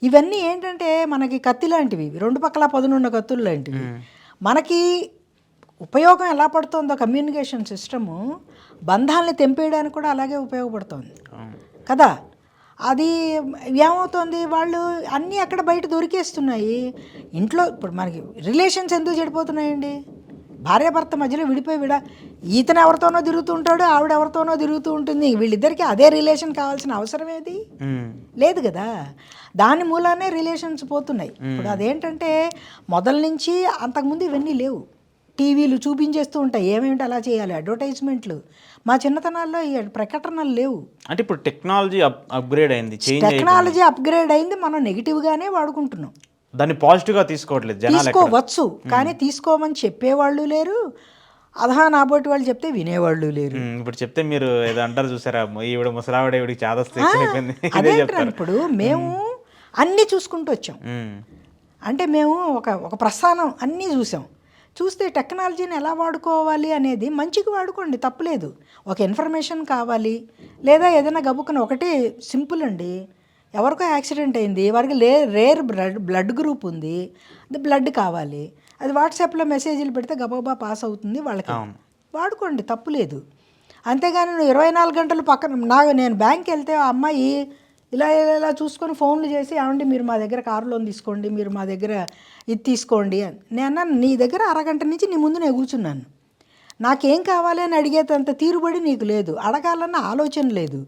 ఇవన్నీ ఏంటంటే మనకి కత్తి లాంటివి, రెండు పక్కల పదునున్న కత్తులు లాంటివి. మనకి ఉపయోగం ఎలా పడుతుందో కమ్యూనికేషన్ సిస్టము బంధాలని తెంపేయడానికి కూడా అలాగే ఉపయోగపడుతుంది కదా. అది ఏమవుతుంది, వాళ్ళు అన్నీ అక్కడ బయట దొరికేస్తున్నాయి. ఇంట్లో ఇప్పుడు మనకి రిలేషన్స్ ఎందుకు చెడిపోతున్నాయండి, భార్యాభర్త మధ్యలో ఈతను ఎవరితోనో తిరుగుతూ ఉంటాడు, ఆవిడ ఎవరితోనో తిరుగుతూ ఉంటుంది, వీళ్ళిద్దరికీ అదే రిలేషన్ కావాల్సిన అవసరం ఏది లేదు కదా. దాని మూలానే రిలేషన్స్ పోతున్నాయి. ఇప్పుడు అదేంటంటే మొదల నుంచి అంతకుముందు ఇవన్నీ లేవు. టీవీలు చూపించేస్తూ ఉంటాయి, ఏమేమిటి అలా చేయాలి, అడ్వర్టైజ్మెంట్లు. మా చిన్నతనాల్లో ఈ ప్రకటనలు లేవు. అంటే ఇప్పుడు టెక్నాలజీ అప్గ్రేడ్ అయింది, మనం నెగిటివ్గానే వాడుకుంటున్నాం, దాన్ని పాజిటివ్గా తీసుకోవట్లేదు. తీసుకోవచ్చు కానీ తీసుకోమని చెప్పేవాళ్ళు లేరు, అదహా నాబోటి వాళ్ళు చెప్తే వినేవాళ్ళు లేరు. ఇప్పుడు చెప్తే మీరు ఏదో అంటారు చూసారా, ఈవిడ ముసలావిడ ఈవిడికి చాలా అదే. ఇప్పుడు మేము అన్నీ చూసుకుంటూ వచ్చాం. అంటే మేము ఒక ప్రస్థానం అన్నీ చూస్తే టెక్నాలజీని ఎలా వాడుకోవాలి అనేది మంచికి వాడుకోండి, తప్పులేదు. ఒక ఇన్ఫర్మేషన్ కావాలి, లేదా ఏదైనా గబుక్కున ఒకటే సింపుల్ అండి, ఎవరికో యాక్సిడెంట్ అయింది, వారికి రేర్ బ్లడ్ గ్రూప్ ఉంది, అది బ్లడ్ కావాలి, అది వాట్సాప్లో మెసేజ్లు పెడితే గబగబా పాస్ అవుతుంది, వాళ్ళకి వాడుకోండి, తప్పులేదు. అంతేగాని నువ్వు 24 గంటలు పక్కన నేను బ్యాంక్కి వెళ్తే ఆ అమ్మాయి ఇలా చూసుకొని ఫోన్లు చేసి, ఏమండి మీరు మా దగ్గర కారు లోన్ తీసుకోండి, మీరు మా దగ్గర ఇది తీసుకోండి అని. నేను నీ దగ్గర అరగంట నుంచి నీ ముందు నేను కూర్చున్నాను, నాకేం కావాలి అని అడిగేంత తీరుబడి నీకు లేదు, అడగాలన్న ఆలోచన లేదు.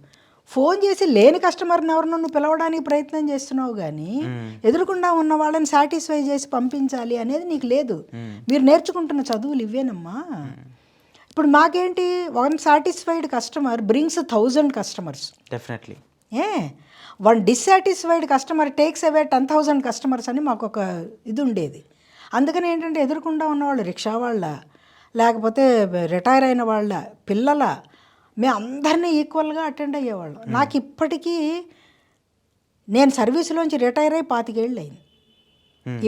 ఫోన్ చేసి లేని కస్టమర్ని ఎవరినో పిలవడానికి ప్రయత్నం చేస్తున్నావు కానీ ఎదురుకుండా ఉన్న వాళ్ళని సాటిస్ఫై చేసి పంపించాలి అనేది నీకు లేదు. మీరు నేర్చుకుంటున్న చదువులు ఇవేనమ్మా. ఇప్పుడు మాకేంటి, 1 satisfied customer brings 1000 customers. Definitely. 1 dissatisfied customer takes away 10,000 customers అని మాకు ఒక ఇది ఉండేది. అందుకని ఏంటంటే ఎదురుకుండా ఉన్నవాళ్ళు రిక్షా వాళ్ళ, లేకపోతే రిటైర్ అయిన వాళ్ళ పిల్లల, మేము అందరినీ ఈక్వల్గా అటెండ్ అయ్యేవాళ్ళం. నాకు ఇప్పటికీ నేను సర్వీసులోంచి రిటైర్ అయ్యి 25 ఏళ్ళు అయింది.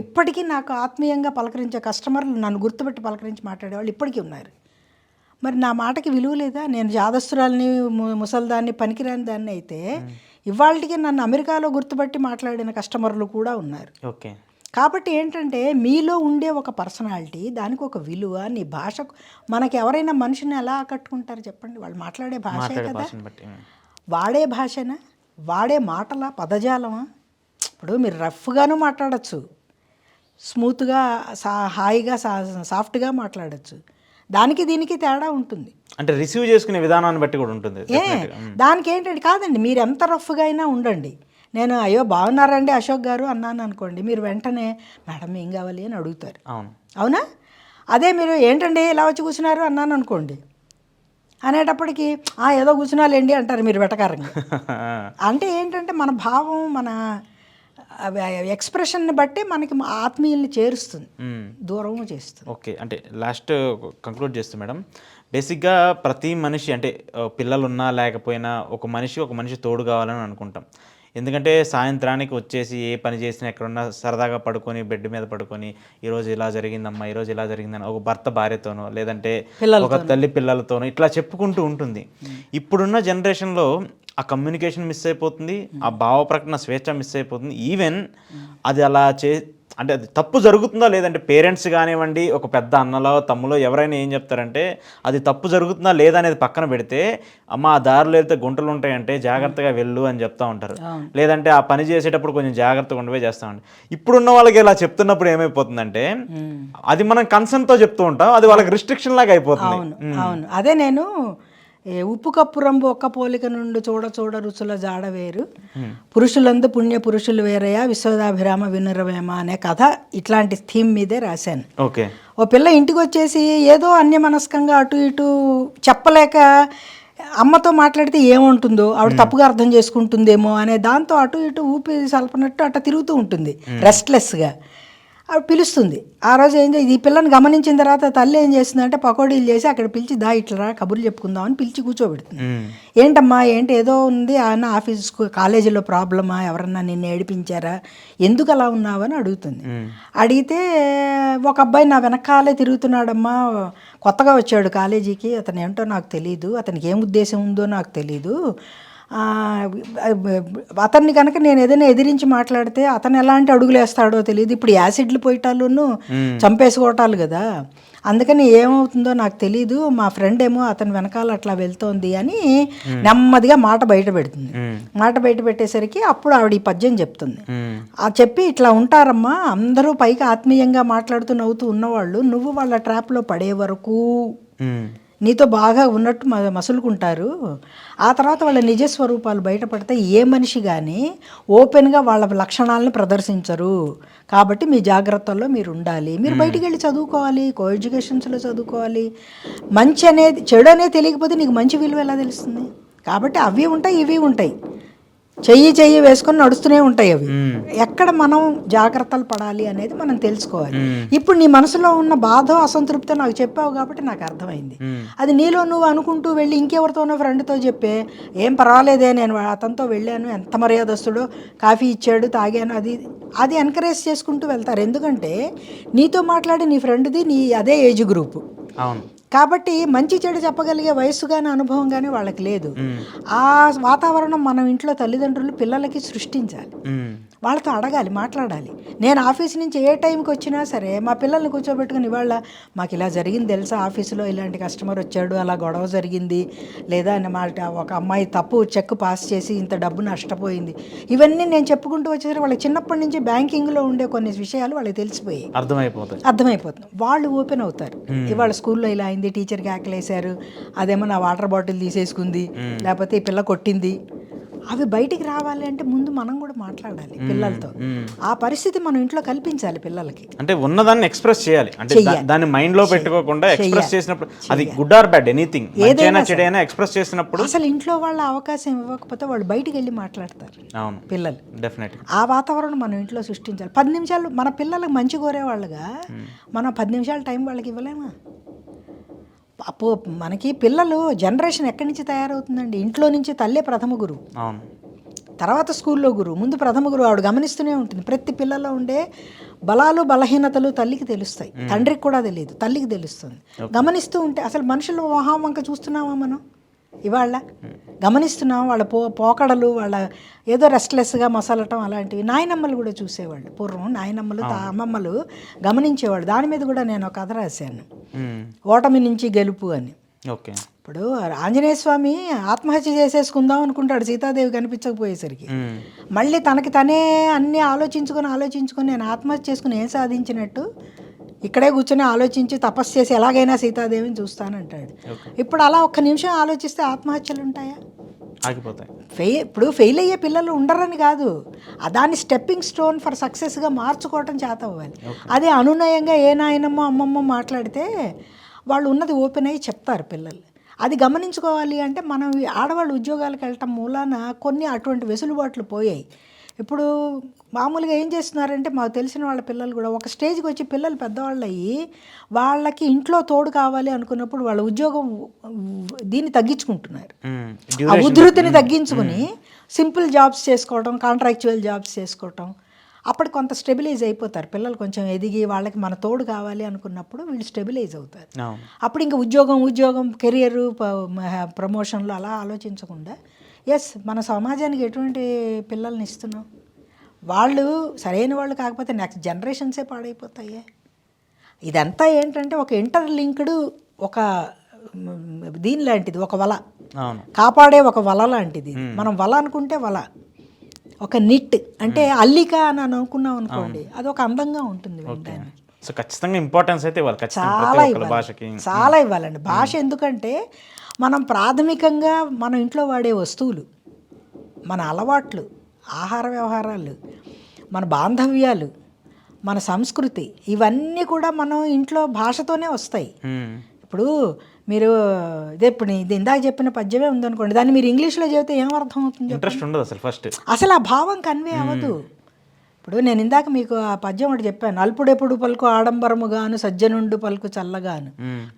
ఇప్పటికీ నాకు ఆత్మీయంగా పలకరించే కస్టమర్లు నన్ను గుర్తుపెట్టి పలకరించి మాట్లాడేవాళ్ళు ఇప్పటికీ ఉన్నారు. మరి నా మాటకి విలువ లేదా? నేను జాదస్తురాల్ని, ముసల్దాన్ని, పనికిరాని దాన్ని అయితే ఇవాళకి నన్ను అమెరికాలో గుర్తుపట్టి మాట్లాడిన కస్టమర్లు కూడా ఉన్నారు. ఓకే. కాబట్టి ఏంటంటే మీలో ఉండే ఒక పర్సనాలిటీ, దానికి ఒక విలువ, నీ భాషకు మనకి ఎవరైనా మనిషిని ఎలా ఆకట్టుకుంటారు చెప్పండి? వాళ్ళు మాట్లాడే భాషే కదా. వాడే భాషనా, వాడే మాటలా, పదజాలమా? ఇప్పుడు మీరు రఫ్గాను మాట్లాడచ్చు, స్మూత్గా హాయిగా సాఫ్ట్గా మాట్లాడచ్చు. దానికి దీనికి తేడా ఉంటుంది. అంటే రిసీవ్ చేసుకునే విధానాన్ని బట్టి కూడా ఉంటుంది. దానికి ఏంటంటే కాదండి, మీరు ఎంత రఫ్గా అయినా ఉండండి. నేను అయ్యో బాగున్నారండి అశోక్ గారు అన్నాను అనుకోండి, మీరు వెంటనే మేడం ఏం కావాలి అని అడుగుతారు. అవునా? అదే మీరు ఏంటండి ఇలా వచ్చి కూర్చున్నారు అన్నాను అనుకోండి, అనేటప్పటికి ఏదో కూర్చున్నాలేండి అంటారు మీరు వెటకారంగా. అంటే ఏంటంటే మన భావం, మన ఎక్స్ప్రెషన్ని బట్టి మనకి ఆత్మీయుల్ని చేరుస్తుంది, దూరము చేస్తుంది. ఓకే. అంటే లాస్ట్ కంక్లూడ్ చేస్తాం మేడం. బేసిక్గా ప్రతి మనిషి అంటే పిల్లలున్నా లేకపోయినా ఒక మనిషి తోడు కావాలని అనుకుంటాం. ఎందుకంటే సాయంత్రానికి వచ్చేసి ఏ పని చేసినా ఎక్కడున్నా సరదాగా పడుకొని బెడ్ మీద పడుకొని ఈరోజు ఇలా జరిగిందమ్మా, ఈరోజు ఇలా జరిగిందని ఒక భర్త భార్యతోనో లేదంటే ఒక తల్లి పిల్లలతోనో ఇట్లా చెప్పుకుంటూ ఉంటుంది. ఇప్పుడున్న జనరేషన్లో ఆ కమ్యూనికేషన్ మిస్ అయిపోతుంది, ఆ భావ ప్రకటన స్వేచ్ఛ మిస్ అయిపోతుంది. ఈవెన్ అది అలా అంటే అది తప్పు జరుగుతుందో లేదంటే పేరెంట్స్ కానివ్వండి, ఒక పెద్ద అన్నలో తమ్ములో ఎవరైనా ఏం చెప్తారంటే అది తప్పు జరుగుతుందా లేదా అనేది పక్కన పెడితే, అమ్మ ఆ దారిలో వెళ్తే గుంటలు ఉంటాయంటే జాగ్రత్తగా వెళ్ళు అని చెప్తా ఉంటారు. లేదంటే ఆ పని చేసేటప్పుడు కొంచెం జాగ్రత్తగా ఉండిపోయి చేస్తూ ఉంటాం. ఇప్పుడున్న వాళ్ళకి ఇలా చెప్తున్నప్పుడు ఏమైపోతుందంటే అది మనం కన్సర్న్తో చెప్తూ ఉంటాం, అది వాళ్ళకి రిస్ట్రిక్షన్ లాగా అయిపోతుంది. అవును, అదే నేను ఉప్పు కప్పు రంబు ఒక్క పోలిక నుండి చూడ చూడ రుచుల జాడ వేరు, పురుషులందు పుణ్య పురుషులు వేరయ్య, విశ్వదాభిరామ వినురవేమ అనే కథ ఇట్లాంటి థీమ్ మీదే రాశాను. ఓకే. ఓ పిల్ల ఇంటికి వచ్చేసి ఏదో అన్యమనస్కంగా అటు ఇటు చెప్పలేక అమ్మతో మాట్లాడితే ఏముంటుందో, ఆవిడ తప్పుగా అర్థం చేసుకుంటుందేమో అనే దాంతో అటు ఇటు ఊపి సల్పనట్టు అట్లా తిరుగుతూ ఉంటుంది రెస్ట్లెస్గా. ఆవిడ పిలుస్తుంది. ఆ రోజు ఈ పిల్లని గమనించిన తర్వాత తల్లి ఏం చేస్తుందంటే పకోడీలు చేసి అక్కడ పిలిచి ఇట్లా కబుర్లు చెప్పుకుందామని పిలిచి కూర్చోబెడుతుంది. ఏంటమ్మా ఏంటి ఏదో ఉంది అన్న ఆఫీస్కు కాలేజీలో ప్రాబ్లమా, ఎవరన్నా నిన్ను ఏడిపించారా, ఎందుకు అలా ఉన్నావు అని అడుగుతుంది. అడిగితే ఒక అబ్బాయి నా వెనకాలే తిరుగుతున్నాడమ్మా, కొత్తగా వచ్చాడు కాలేజీకి, అతను ఏంటో నాకు తెలీదు, అతనికి ఏం ఉద్దేశం ఉందో నాకు తెలీదు, అతన్ని కనుక నేను ఏదైనా ఎదిరించి మాట్లాడితే అతను ఎలాంటి అడుగులు వేస్తాడో తెలియదు, ఇప్పుడు యాసిడ్లు పోయటాలును చంపేసుకోవటాలు కదా, అందుకని ఏమవుతుందో నాకు తెలీదు, మా ఫ్రెండ్ ఏమో అతని వెనకాల అట్లా వెళ్తోంది అని నెమ్మదిగా మాట బయట పెడుతుంది. మాట బయట పెట్టేసరికి అప్పుడు ఆవిడ ఈ పద్యం చెప్తుంది. చెప్పి ఇట్లా ఉంటారమ్మా అందరూ పైకి ఆత్మీయంగా మాట్లాడుతూ నవ్వుతూ ఉన్నవాళ్ళు, నువ్వు వాళ్ళ ట్రాప్లో పడే వరకు నీతో బాగా ఉన్నట్టు మసులుకుంటారు, ఆ తర్వాత వాళ్ళ నిజస్వరూపాలు బయటపడితే ఏ మనిషి కానీ ఓపెన్గా వాళ్ళ లక్షణాలను ప్రదర్శించరు. కాబట్టి మీ జాగ్రత్తల్లో మీరు ఉండాలి, మీరు బయటికి వెళ్ళి చదువుకోవాలి, కో ఎడ్యుకేషన్స్లో చదువుకోవాలి. మంచి అనేది చెడు అనేది తెలియకపోతే నీకు మంచి విలువ ఎలా తెలుస్తుంది? కాబట్టి అవి ఉంటాయి ఇవి ఉంటాయి, చెయ్యి వేసుకొని నడుస్తూనే ఉంటాయి అవి. ఎక్కడ మనం జాగ్రత్తలు పడాలి అనేది మనం తెలుసుకోవాలి. ఇప్పుడు నీ మనసులో ఉన్న బాధ అసంతృప్తి నాకు చెప్పావు కాబట్టి నాకు అర్థమైంది. అది నీలో నువ్వు అనుకుంటూ వెళ్ళి ఇంకెవరితోనో ఫ్రెండ్తో చెప్పే ఏం పర్వాలేదే నేను అతనితో వెళ్ళాను, ఎంత మర్యాదస్తుడో, కాఫీ ఇచ్చాడు తాగాను, అది ఎంకరేజ్ చేసుకుంటూ వెళ్తారు. ఎందుకంటే నీతో మాట్లాడి నీ ఫ్రెండ్ది నీ అదే ఏజ్ గ్రూపు. అవును. కాబట్టి మంచి చెడు చెప్పగలిగే వయస్సు కానీ అనుభవం కానీ వాళ్ళకి లేదు. ఆ వాతావరణం మనం ఇంట్లో తల్లిదండ్రులు పిల్లలకి సృష్టించాలి, వాళ్ళతో అడగాలి, మాట్లాడాలి. నేను ఆఫీస్ నుంచి ఏ టైంకి వచ్చినా సరే మా పిల్లల్ని కూర్చోబెట్టుకుని ఇవాళ మాకు ఇలా జరిగింది తెలుసా, ఆఫీసులో ఇలాంటి కస్టమర్ వచ్చాడు, అలా గొడవ జరిగింది, లేదా మా ఒక అమ్మాయి తప్పు చెక్ పాస్ చేసి ఇంత డబ్బు నష్టపోయింది, ఇవన్నీ నేను చెప్పుకుంటూ వచ్చేసరికి వాళ్ళకి చిన్నప్పటి నుంచి బ్యాంకింగ్లో ఉండే కొన్ని విషయాలు వాళ్ళకి తెలిసిపోయాయి, అర్థమైపోతుంది. వాళ్ళు ఓపెన్ అవుతారు. ఇవాళ స్కూల్లో ఇలా అయింది, టీచర్కి ఆకలేశారు, అదేమో నా వాటర్ బాటిల్ తీసేసుకుంది, లేకపోతే ఈ పిల్ల కొట్టింది, అవి బయటికి రావాలి అంటే ముందు మనం కూడా మాట్లాడాలి పిల్లలతో. ఆ పరిస్థితి మనం ఇంట్లో కల్పించాలి పిల్లలకి. అంటే ఉన్నదాన్ని ఎక్స్ప్రెస్ చేయాలి, అంటే దాన్ని మైండ్ లో పెట్టుకోకుండా ఎక్స్ప్రెస్ చేసినప్పుడు అది గుడ్ ఆర్ బ్యాడ్ ఎనీథింగ్ ఏదైనా చెడైనా ఎక్స్ప్రెస్ చేసినప్పుడు అసలు ఇంట్లో వాళ్ళ అవకాశం ఇవ్వకపోతే వాళ్ళు బయటికి వెళ్ళి మాట్లాడతారు. అవును, పిల్లలు డెఫినెట్ ఆ వాతావరణం మనం ఇంట్లో సృష్టించాలి. 10 నిమిషాలు మన పిల్లలకు మంచి కోరేవాళ్ళుగా మనం 10 నిమిషాలు టైం వాళ్ళకి ఇవ్వలేమా? మనకి పిల్లలు జనరేషన్ ఎక్కడి నుంచి తయారవుతుందండి? ఇంట్లో నుంచి తల్లే ప్రథమ గురువు. తర్వాత స్కూల్లో గురువు, ముందు ప్రథమ గురువు. ఆవిడ గమనిస్తూనే ఉంటుంది. ప్రతి పిల్లలో ఉండే బలాలు బలహీనతలు తల్లికి తెలుస్తాయి, తండ్రికి కూడా తెలియదు, తల్లికి తెలుస్తుంది. గమనిస్తూ ఉంటే అసలు మనుషులు మొహం వంక చూస్తున్నామా మనం ఇవాళ? గమనిస్తున్నాం వాళ్ళ పోకడలు, వాళ్ళ ఏదో రెస్ట్లెస్గా మసలటం అలాంటివి. నాయనమ్మలు కూడా చూసేవాళ్ళు పూర్వం, నాయనమ్మలు అమ్మమ్మలు గమనించేవాళ్ళు. దాని మీద కూడా నేను ఒక కథ రాశాను, ఓటమి నుంచి గెలుపు అని. ఓకే. ఇప్పుడు ఆంజనేయ స్వామి ఆత్మహత్య చేసేసుకుందాం అనుకుంటాడు సీతాదేవి కనిపించకపోయేసరికి. మళ్ళీ తనకి తనే అన్నీ ఆలోచించుకొని నేను ఆత్మహత్య చేసుకుని ఏం సాధించినట్టు ఇక్కడే కూర్చొని ఆలోచించి తపస్సు చేసి ఎలాగైనా సీతాదేవిని చూస్తానంటాడు. ఇప్పుడు అలా ఒక్క నిమిషం ఆలోచిస్తే ఆత్మహత్యలు ఉంటాయా? ఆగిపోతాయి. ఇప్పుడు ఫెయిల్ అయ్యే పిల్లలు ఉండరని కాదు, దాన్ని స్టెప్పింగ్ స్టోన్ ఫర్ సక్సెస్గా మార్చుకోవటం చేత అవ్వాలి. అదే అనునయంగా ఏ నాయనమ్మో అమ్మమ్మో మాట్లాడితే వాళ్ళు ఉన్నది ఓపెన్ అయ్యి చెప్తారు పిల్లలు. అది గమనించుకోవాలి. అంటే మనం ఆడవాళ్ళు ఉద్యోగాలకు వెళ్ళటం మూలాన కొన్ని అటువంటి వెసులుబాట్లు పోయాయి. ఇప్పుడు మామూలుగా ఏం చేస్తున్నారంటే మాకు తెలిసిన వాళ్ళ పిల్లలు కూడా ఒక స్టేజ్కి వచ్చి పిల్లలు పెద్దవాళ్ళు అయ్యి వాళ్ళకి ఇంట్లో తోడు కావాలి అనుకున్నప్పుడు వాళ్ళ ఉద్యోగం దీన్ని తగ్గించుకుంటున్నారు. ఆ ఉధృతిని తగ్గించుకుని సింపుల్ జాబ్స్ చేసుకోవడం, కాంట్రాక్చువల్ జాబ్స్ చేసుకోవటం. అప్పుడు కొంత స్టెబిలైజ్ అయిపోతారు పిల్లలు. కొంచెం ఎదిగి వాళ్ళకి మన తోడు కావాలి అనుకున్నప్పుడు వీళ్ళు స్టెబిలైజ్ అవుతారు. అప్పుడు ఇంకా ఉద్యోగం కెరియర్ ప్రమోషన్లు అలా ఆలోచించకుండా మన సమాజానికి ఎటువంటి పిల్లల్ని ఇస్తున్నాం? వాళ్ళు సరైన వాళ్ళు కాకపోతే నెక్స్ట్ జనరేషన్సే పాడైపోతాయి. ఇదంతా ఏంటంటే ఒక ఇంటర్లింక్డ్ ఒక దీని లాంటిది, ఒక వల, కాపాడే ఒక వల లాంటిది. మనం వల అనుకుంటే వల, ఒక నిట్ అంటే అల్లిక అని అనుకున్నాం అనుకోండి, అది ఒక అందంగా ఉంటుంది వినడానికి. సో ఖచ్చితంగా ఇంపార్టెన్స్ అయితే ఇవ్వాలి, చాలా ఇవ్వాలండి భాష. ఎందుకంటే మనం ప్రాథమికంగా మన ఇంట్లో వాడే వస్తువులు, మన అలవాట్లు, ఆహార వ్యవహారాలు, మన బాంధవ్యాలు, మన సంస్కృతి, ఇవన్నీ కూడా మనం ఇంట్లో భాషతోనే వస్తాయి. ఇప్పుడు మీరు ఇప్పుడు ఇది ఇందాక చెప్పిన పద్యమే ఉందనుకోండి, దాన్ని మీరు ఇంగ్లీష్లో చెబితే ఏం అర్థం అవుతుంది? ఇంట్రెస్ట్ ఉండదు అసలు. ఫస్ట్ అసలు ఆ భావం కన్వే అవ్వదు. ఇప్పుడు నేను ఇందాక మీకు ఆ పద్యం ఒకటి చెప్పాను, అల్పుడెప్పుడు పలుకు ఆడంబరముగాను సజ్జనుండు పలుకు చల్లగాను,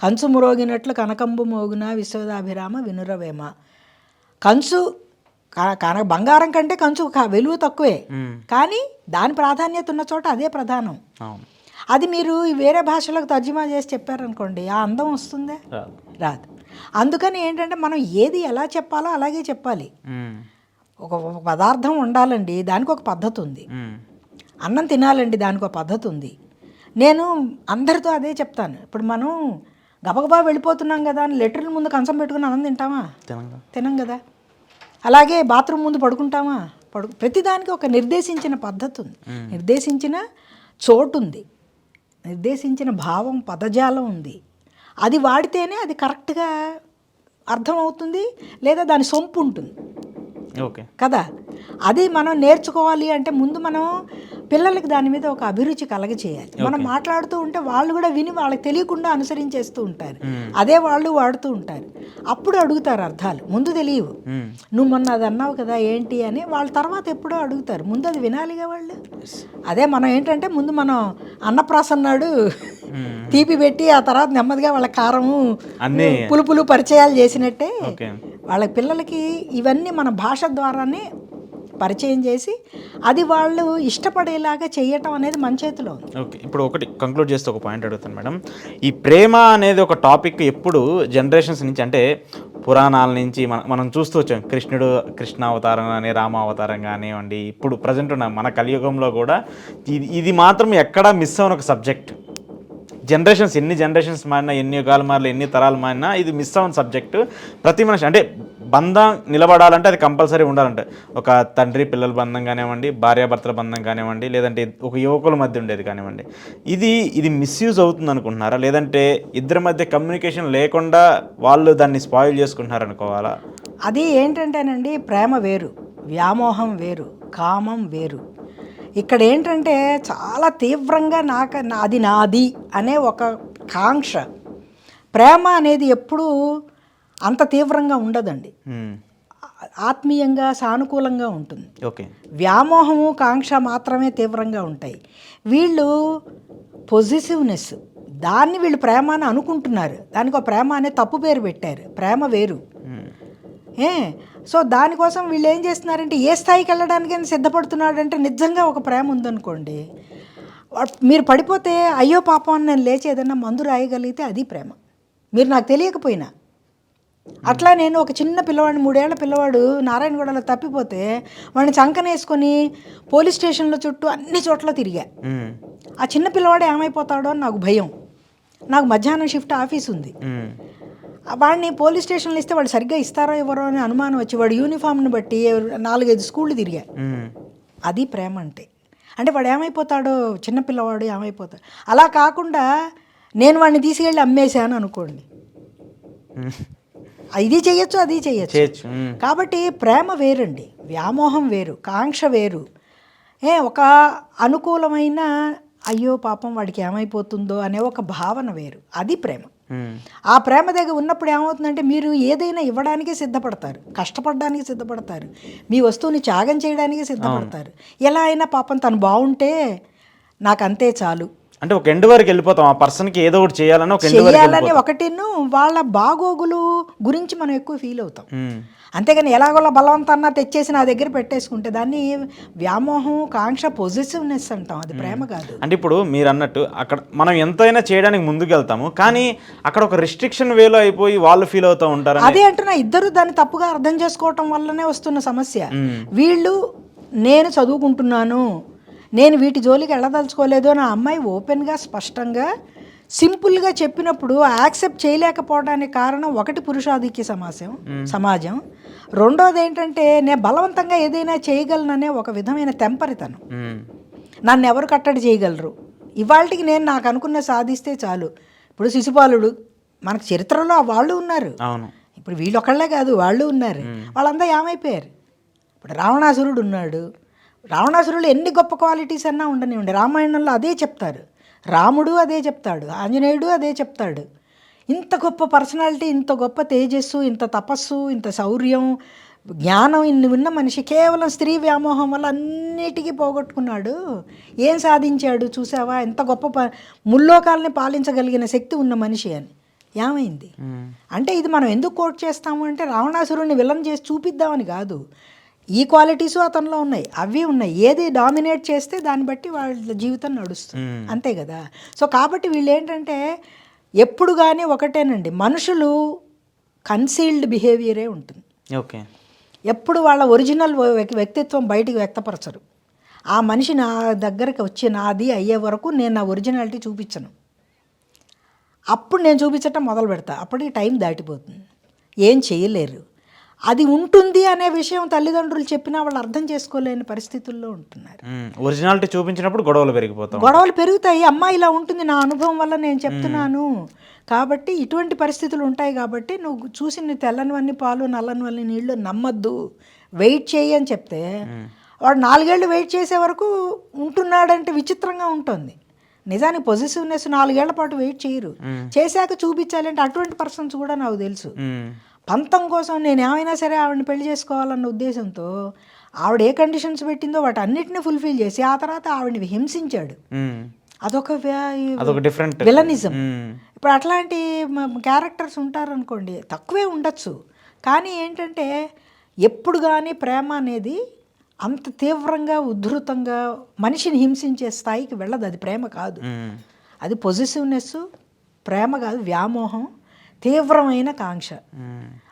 కంచు మురోగినట్లు కనకంబు మోగున విశ్వదాభిరామ వినురవేమ. కంచు బంగారం కంటే కంచు వెలువ తక్కువే, కానీ దాని ప్రాధాన్యత ఉన్న చోట అదే ప్రధానం. అది మీరు వేరే భాషలకు తర్జుమా చేసి చెప్పారనుకోండి, ఆ అందం వస్తుందే? రాదు. అందుకని ఏంటంటే మనం ఏది ఎలా చెప్పాలో అలాగే చెప్పాలి. ఒక పదార్థం ఉండాలండి, దానికి ఒక పద్ధతి ఉంది. అన్నం తినాలండి, దానికి ఒక పద్ధతి ఉంది. నేను అందరితో అదే చెప్తాను. ఇప్పుడు మనం గబగబా వెళ్ళిపోతున్నాం కదా అని లెటర్ల ముందు కంచం పెట్టుకుని అన్నం తింటామా? తినం కదా. అలాగే బాత్రూమ్ ముందు పడుకుంటామా? ప్రతిదానికి ఒక నిర్దేశించిన పద్ధతి ఉంది, నిర్దేశించిన చోటు ఉంది, నిర్దేశించిన భావం, పదజాలం ఉంది. అది వాడితేనే అది కరెక్ట్గా అర్థమవుతుంది, లేదా దాని సొంపు ఉంటుంది. ఓకే కదా. అది మనం నేర్చుకోవాలి అంటే ముందు మనం పిల్లలకి దాని మీద ఒక అభిరుచి కలగచేయాలి. మనం మాట్లాడుతూ ఉంటే వాళ్ళు కూడా విని వాళ్ళకి తెలియకుండా అనుసరించేస్తూ ఉంటారు, అదే వాళ్ళు వాడుతూ ఉంటారు. అప్పుడు అడుగుతారు అర్థాలు, ముందు తెలియవు. నువ్వు మొన్న అది అన్నావు కదా ఏంటి అని వాళ్ళ తర్వాత ఎప్పుడో అడుగుతారు, ముందు అది వినాలిగా వాళ్ళు. అదే మనం ఏంటంటే ముందు మనం అన్నప్రాసన్నాడు తీపి పెట్టి ఆ తర్వాత నెమ్మదిగా వాళ్ళ కారము పులుపులు పరిచయాలు చేసినట్టే వాళ్ళ పిల్లలకి ఇవన్నీ మన భాష ద్వారానే పరిచయం చేసి అది వాళ్ళు ఇష్టపడేలాగా చేయటం అనేది మన చేతిలో ఉంది. ఓకే. ఇప్పుడు ఒకటి కంక్లూడ్ చేస్తే ఒక పాయింట్ అడుగుతాను మేడం. ఈ ప్రేమ అనేది ఒక టాపిక్ ఎప్పుడు జనరేషన్స్ నుంచి అంటే పురాణాల నుంచి మనం చూస్తూ వచ్చాం. కృష్ణ అవతారం కానీ, రామ అవతారం కానివ్వండి, ఇప్పుడు ప్రజెంట్ ఉన్న మన కలియుగంలో కూడా ఇది మాత్రం ఎక్కడా మిస్ అవ్వని ఒక సబ్జెక్ట్. ఎన్ని జనరేషన్స్ మారినా, ఎన్ని యుగాలు మారినా, ఎన్ని తరాలు మారినా ఇది మిస్ అవ్వని సబ్జెక్టు. ప్రతి మనిషి అంటే బంధం నిలబడాలంటే అది కంపల్సరీ ఉండాలంటే ఒక తండ్రి పిల్లల బంధం కానివ్వండి, భార్యాభర్తల బంధం కానివ్వండి, లేదంటే ఒక యువకుల మధ్య ఉండేది కానివ్వండి, ఇది మిస్యూజ్ అవుతుంది అనుకుంటున్నారా? లేదంటే ఇద్దరి మధ్య కమ్యూనికేషన్ లేకుండా వాళ్ళు దాన్ని స్పాయిల్ చేసుకుంటున్నారు అనుకోవాలా? అది ఏంటంటేనండి, ప్రేమ వేరు, వ్యామోహం వేరు, కామం వేరు. ఇక్కడ ఏంటంటే చాలా తీవ్రంగా అది నాది అనే ఒక కాంక్ష. ప్రేమ అనేది ఎప్పుడూ అంత తీవ్రంగా ఉండదండి, ఆత్మీయంగా సానుకూలంగా ఉంటుంది. ఓకే. వ్యామోహము కాంక్ష మాత్రమే తీవ్రంగా ఉంటాయి. వీళ్ళు పొజిటివ్నెస్, దాన్ని వీళ్ళు ప్రేమ అని అనుకుంటున్నారు, దానికి ఒక ప్రేమ అనే తప్పు పేరు పెట్టారు. ప్రేమ వేరు. సో దానికోసం వీళ్ళు ఏం చేస్తున్నారంటే ఏ స్థాయికి వెళ్ళడానికైనా సిద్ధపడుతున్నాడంటే నిజంగా ఒక ప్రేమ ఉందనుకోండి, మీరు పడిపోతే అయ్యో పాపం అని నేను లేచి ఏదైనా మందు రాయగలిగితే అది ప్రేమ, మీరు నాకు తెలియకపోయినా. అట్లా నేను ఒక చిన్న పిల్లవాడిని, 3 ఏళ్ల పిల్లవాడు నారాయణగూడలో తప్పిపోతే వాడిని చంకనేసుకొని పోలీస్ స్టేషన్ల చుట్టూ అన్ని చోట్ల తిరిగా. ఆ చిన్న పిల్లవాడు ఏమైపోతాడో అని నాకు భయం. నాకు మధ్యాహ్నం షిఫ్ట్ ఆఫీస్ ఉంది. వాడిని పోలీస్ స్టేషన్లో ఇస్తే వాళ్ళు సరిగ్గా ఇస్తారో ఇవ్వరో అని అనుమానం వచ్చి వాడు యూనిఫామ్ని బట్టి 4-5 స్కూళ్ళు తిరిగా. అది ప్రేమ అంటే వాడు ఏమైపోతాడో, చిన్నపిల్లవాడు ఏమైపోతాడు. అలా కాకుండా నేను వాడిని తీసుకెళ్ళి అమ్మేశాను అనుకోండి, ఇది చేయొచ్చు అది చేయొచ్చు. కాబట్టి ప్రేమ వేరండి, వ్యామోహం వేరు, కాంక్ష వేరు. ఒక అనుకూలమైన అయ్యో పాపం వాడికి ఏమైపోతుందో అనే ఒక భావన వేరు, అది ప్రేమ. ఆ ప్రేమ దగ్గర ఉన్నప్పుడు ఏమవుతుందంటే మీరు ఏదైనా ఇవ్వడానికి సిద్ధపడతారు, కష్టపడడానికి సిద్ధపడతారు, మీ వస్తువుని త్యాగం చేయడానికి సిద్ధపడతారు. ఎలా అయినా పాపం తను బాగుంటే నాకు అంతే చాలు అంటే ఒక ఎండ్ వరకు వెళ్ళిపోతాం, ఆ పర్సన్కి ఏదో ఒకటి చేయాలని ఒకటిను వాళ్ళ బాగోగులు గురించి మనం ఎక్కువ ఫీల్ అవుతాం. అంతేగాని ఎలాగోలా బలవంతాన్నా తెచ్చేసి నా దగ్గర పెట్టేసుకుంటే దాన్ని వ్యామోహం, కాంక్ష, పొజిటివ్నెస్ అంటాం, అది ప్రేమ కాదు. అంటే ఇప్పుడు మీరు అన్నట్టు అక్కడ మనం ఎంతైనా చేయడానికి ముందుకు వెళ్తాము, కానీ అక్కడ ఒక రిస్ట్రిక్షన్ వేలో అయిపోయి వాళ్ళు ఫీల్ అవుతూ ఉంటారు. అదే అంటున్నా, ఇద్దరు దాన్ని తప్పుగా అర్థం చేసుకోవటం వల్లనే వస్తున్న సమస్య. వీళ్ళు నేను చదువుకుంటున్నాను, నేను వీటి జోలికి వెళ్ళదలుచుకోలేదు అని ఆ అమ్మాయి ఓపెన్గా స్పష్టంగా సింపుల్గా చెప్పినప్పుడు యాక్సెప్ట్ చేయలేకపోవడానికి కారణం ఒకటి పురుషాధిక్య సమాజం, రెండోది ఏంటంటే నేను బలవంతంగా ఏదైనా చేయగలననే ఒక విధమైన తెంపరితనం. నన్ను ఎవరు కట్టడి చేయగలరు, ఇవాళకి నేను నాకు అనుకున్న సాధిస్తే చాలు. ఇప్పుడు శిశుపాలుడు మనకు చరిత్రలో వాళ్ళు ఉన్నారు, ఇప్పుడు వీళ్ళొకళ్ళే కాదు వాళ్ళు ఉన్నారు, వాళ్ళంతా ఏమైపోయారు. ఇప్పుడు రావణాసురుడు ఉన్నాడు, రావణాసురుడు ఎన్ని గొప్ప క్వాలిటీస్ అన్నా ఉండనివ్వండి, రామాయణంలో అదే చెప్తారు, రాముడు అదే చెప్తాడు, ఆంజనేయుడు అదే చెప్తాడు. ఇంత గొప్ప పర్సనాలిటీ, ఇంత గొప్ప తేజస్సు, ఇంత తపస్సు, ఇంత శౌర్యం, జ్ఞానం ఇన్ని ఉన్న మనిషి కేవలం స్త్రీ వ్యామోహం వల్ల అన్నిటికీ పోగొట్టుకున్నాడు. ఏం సాధించాడు చూసావా, ఎంత గొప్ప ముల్లోకాలని పాలించగలిగిన శక్తి ఉన్న మనిషి అని. ఏమైంది అంటే ఇది మనం ఎందుకు కోట్ చేస్తాము అంటే రావణాసురుడిని విలన్ చేసి చూపిద్దామని కాదు, ఈ క్వాలిటీసు అతనిలో ఉన్నాయి, అవి ఉన్నాయి, ఏది డామినేట్ చేస్తే దాన్ని బట్టి వాళ్ళ జీవితం నడుస్తుంది, అంతే కదా. సో కాబట్టి వీళ్ళు ఏంటంటే ఎప్పుడు కానీ ఒకటేనండి, మనుషులు కన్సీల్డ్ బిహేవియరే ఉంటుంది. ఓకే, ఎప్పుడు వాళ్ళ ఒరిజినల్ వ్యక్తిత్వం బయటికి వ్యక్తపరచరు. ఆ మనిషి నా దగ్గరికి వచ్చి నాది అయ్యే వరకు నేను నా ఒరిజినాలిటీ చూపించను, అప్పుడు నేను చూపించటం మొదలు పెడతా, అప్పటికి టైం దాటిపోతుంది, ఏం చేయలేరు. అది ఉంటుంది అనే విషయం తల్లిదండ్రులు చెప్పినా వాళ్ళు అర్థం చేసుకోలేని పరిస్థితుల్లో ఉంటున్నారు. ఒరిజినాలిటీ చూపించినప్పుడు గొడవలు పెరుగుతాయి. అమ్మ ఇలా ఉంటుంది, నా అనుభవం వల్ల నేను చెప్తున్నాను కాబట్టి ఇటువంటి పరిస్థితులు ఉంటాయి కాబట్టి నువ్వు చూసిన తెల్లనివన్నీ పాలు నల్లనివన్నీ నీళ్లు నమ్మద్దు, వెయిట్ చేయి అని చెప్తే వాడు 4 ఏళ్ళు వెయిట్ చేసే వరకు ఉంటున్నాడంటే విచిత్రంగా ఉంటుంది. నిజానికి పొజిటివ్నెస్ 4 ఏళ్ల పాటు వెయిట్ చేయరు, చేశాక చూపించాలంటే అటువంటి పర్సన్స్ కూడా నాకు తెలుసు. పంతం కోసం నేను ఏమైనా సరే ఆవిడని పెళ్లి చేసుకోవాలన్న ఉద్దేశంతో ఆవిడ ఏ కండిషన్స్ పెట్టిందో వాటి అన్నిటిని ఫుల్ఫిల్ చేసి ఆ తర్వాత ఆవిడని హింసించాడు. అదొక డిఫరెంట్ విలనిజం. ఇప్పుడు అట్లాంటి క్యారెక్టర్స్ ఉంటారనుకోండి, తక్కువే ఉండొచ్చు, కానీ ఏంటంటే ఎప్పుడు కానీ ప్రేమ అనేది అంత తీవ్రంగా ఉద్ధృతంగా మనిషిని హింసించే స్థాయికి వెళ్ళదు, అది ప్రేమ కాదు. అది పొజిటివ్నెస్, ప్రేమ కాదు, వ్యామోహం, తీవ్రమైన కాంక్ష.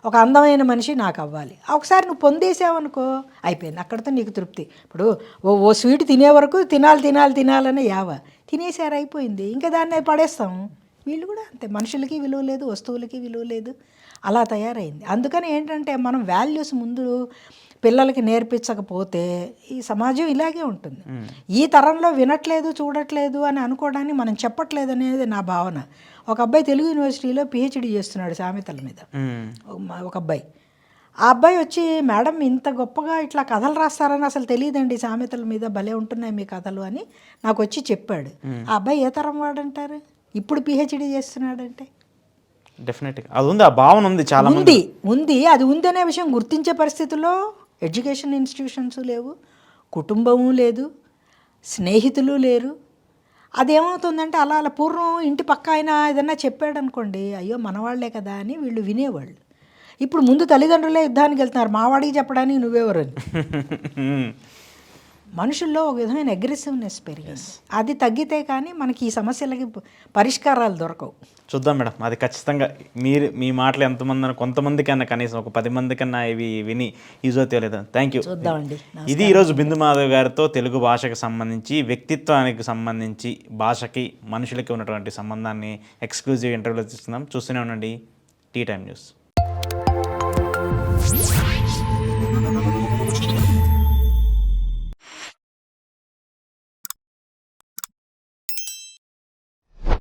ఒక అందమైన మనిషి నాకు అవ్వాలి, ఒకసారి నువ్వు పొందేసావనుకో అయిపోయింది, అక్కడితో నీకు తృప్తి. ఇప్పుడు ఓ స్వీట్ తినే వరకు తినాలని తినేసారు, అయిపోయింది, ఇంకా దాన్ని పడేస్తాం. వీళ్ళు కూడా అంతే, మనుషులకి విలువ లేదు, వస్తువులకి విలువ లేదు, అలా తయారైంది. అందుకని ఏంటంటే మనం వాల్యూస్ ముందు పిల్లలకి నేర్పించకపోతే ఈ సమాజం ఇలాగే ఉంటుంది. ఈ తరంలో వినట్లేదు, చూడట్లేదు అని అనుకోవడానికి మనం చెప్పట్లేదు అనేది నా భావన. ఒక అబ్బాయి తెలుగు యూనివర్సిటీలో పిహెచ్డి చేస్తున్నాడు సామెతల మీద, ఒక అబ్బాయి. ఆ అబ్బాయి వచ్చి మేడం ఇంత గొప్పగా ఇట్లా కథలు రాస్తారని అసలు తెలియదండి, సామెతల మీద భలే ఉంటున్నాయి మీ కథలు అని నాకు వచ్చి చెప్పాడు. ఆ అబ్బాయి ఏ తరం వాడంటారు, ఇప్పుడు పిహెచ్డి చేస్తున్నాడంటే డెఫినెట్గా అది ఉంది, ఆ భావన ఉంది, చాలా ఉంది. అది ఉంది అనే విషయం గుర్తించే పరిస్థితుల్లో ఎడ్యుకేషన్ ఇన్స్టిట్యూషన్స్ లేవు, కుటుంబము లేదు, స్నేహితులు లేరు. అదేమవుతుందంటే అలా పూర్వం ఇంటి పక్క ఆయన ఏదన్నా చెప్పాడు అనుకోండి, అయ్యో మనవాళ్లే కదా అని వీళ్ళు వినేవాళ్ళు. ఇప్పుడు ముందు తల్లిదండ్రులే యుద్ధానికి వెళ్తున్నారు, మావాడికి చెప్పడానికి నువ్వెవరని. మనుషుల్లో ఒక విధమైన అగ్రెసివ్నెస్ పెరిగింది. అది తగ్గితే కానీ మనకి ఈ సమస్యలకి పరిష్కారాలు దొరకవు. చూద్దాం మేడం, అది ఖచ్చితంగా మీరు మీ మాటలు ఎంతమంది కొంతమందికన్నా కనీసం ఒక 10 మందికన్నా ఇవి విని యూజ్ అవుతాయో లేదా. Thank you. చూద్దామండి. ఇది ఈరోజు బిందు మాధవ్ గారితో తెలుగు భాషకు సంబంధించి, వ్యక్తిత్వానికి సంబంధించి, భాషకి మనుషులకి ఉన్నటువంటి సంబంధాన్ని ఎక్స్క్లూజివ్ ఇంటర్వ్యూలో చూస్తున్నాం. చూస్తూనే ఉండండి టీ టైమ్ న్యూస్.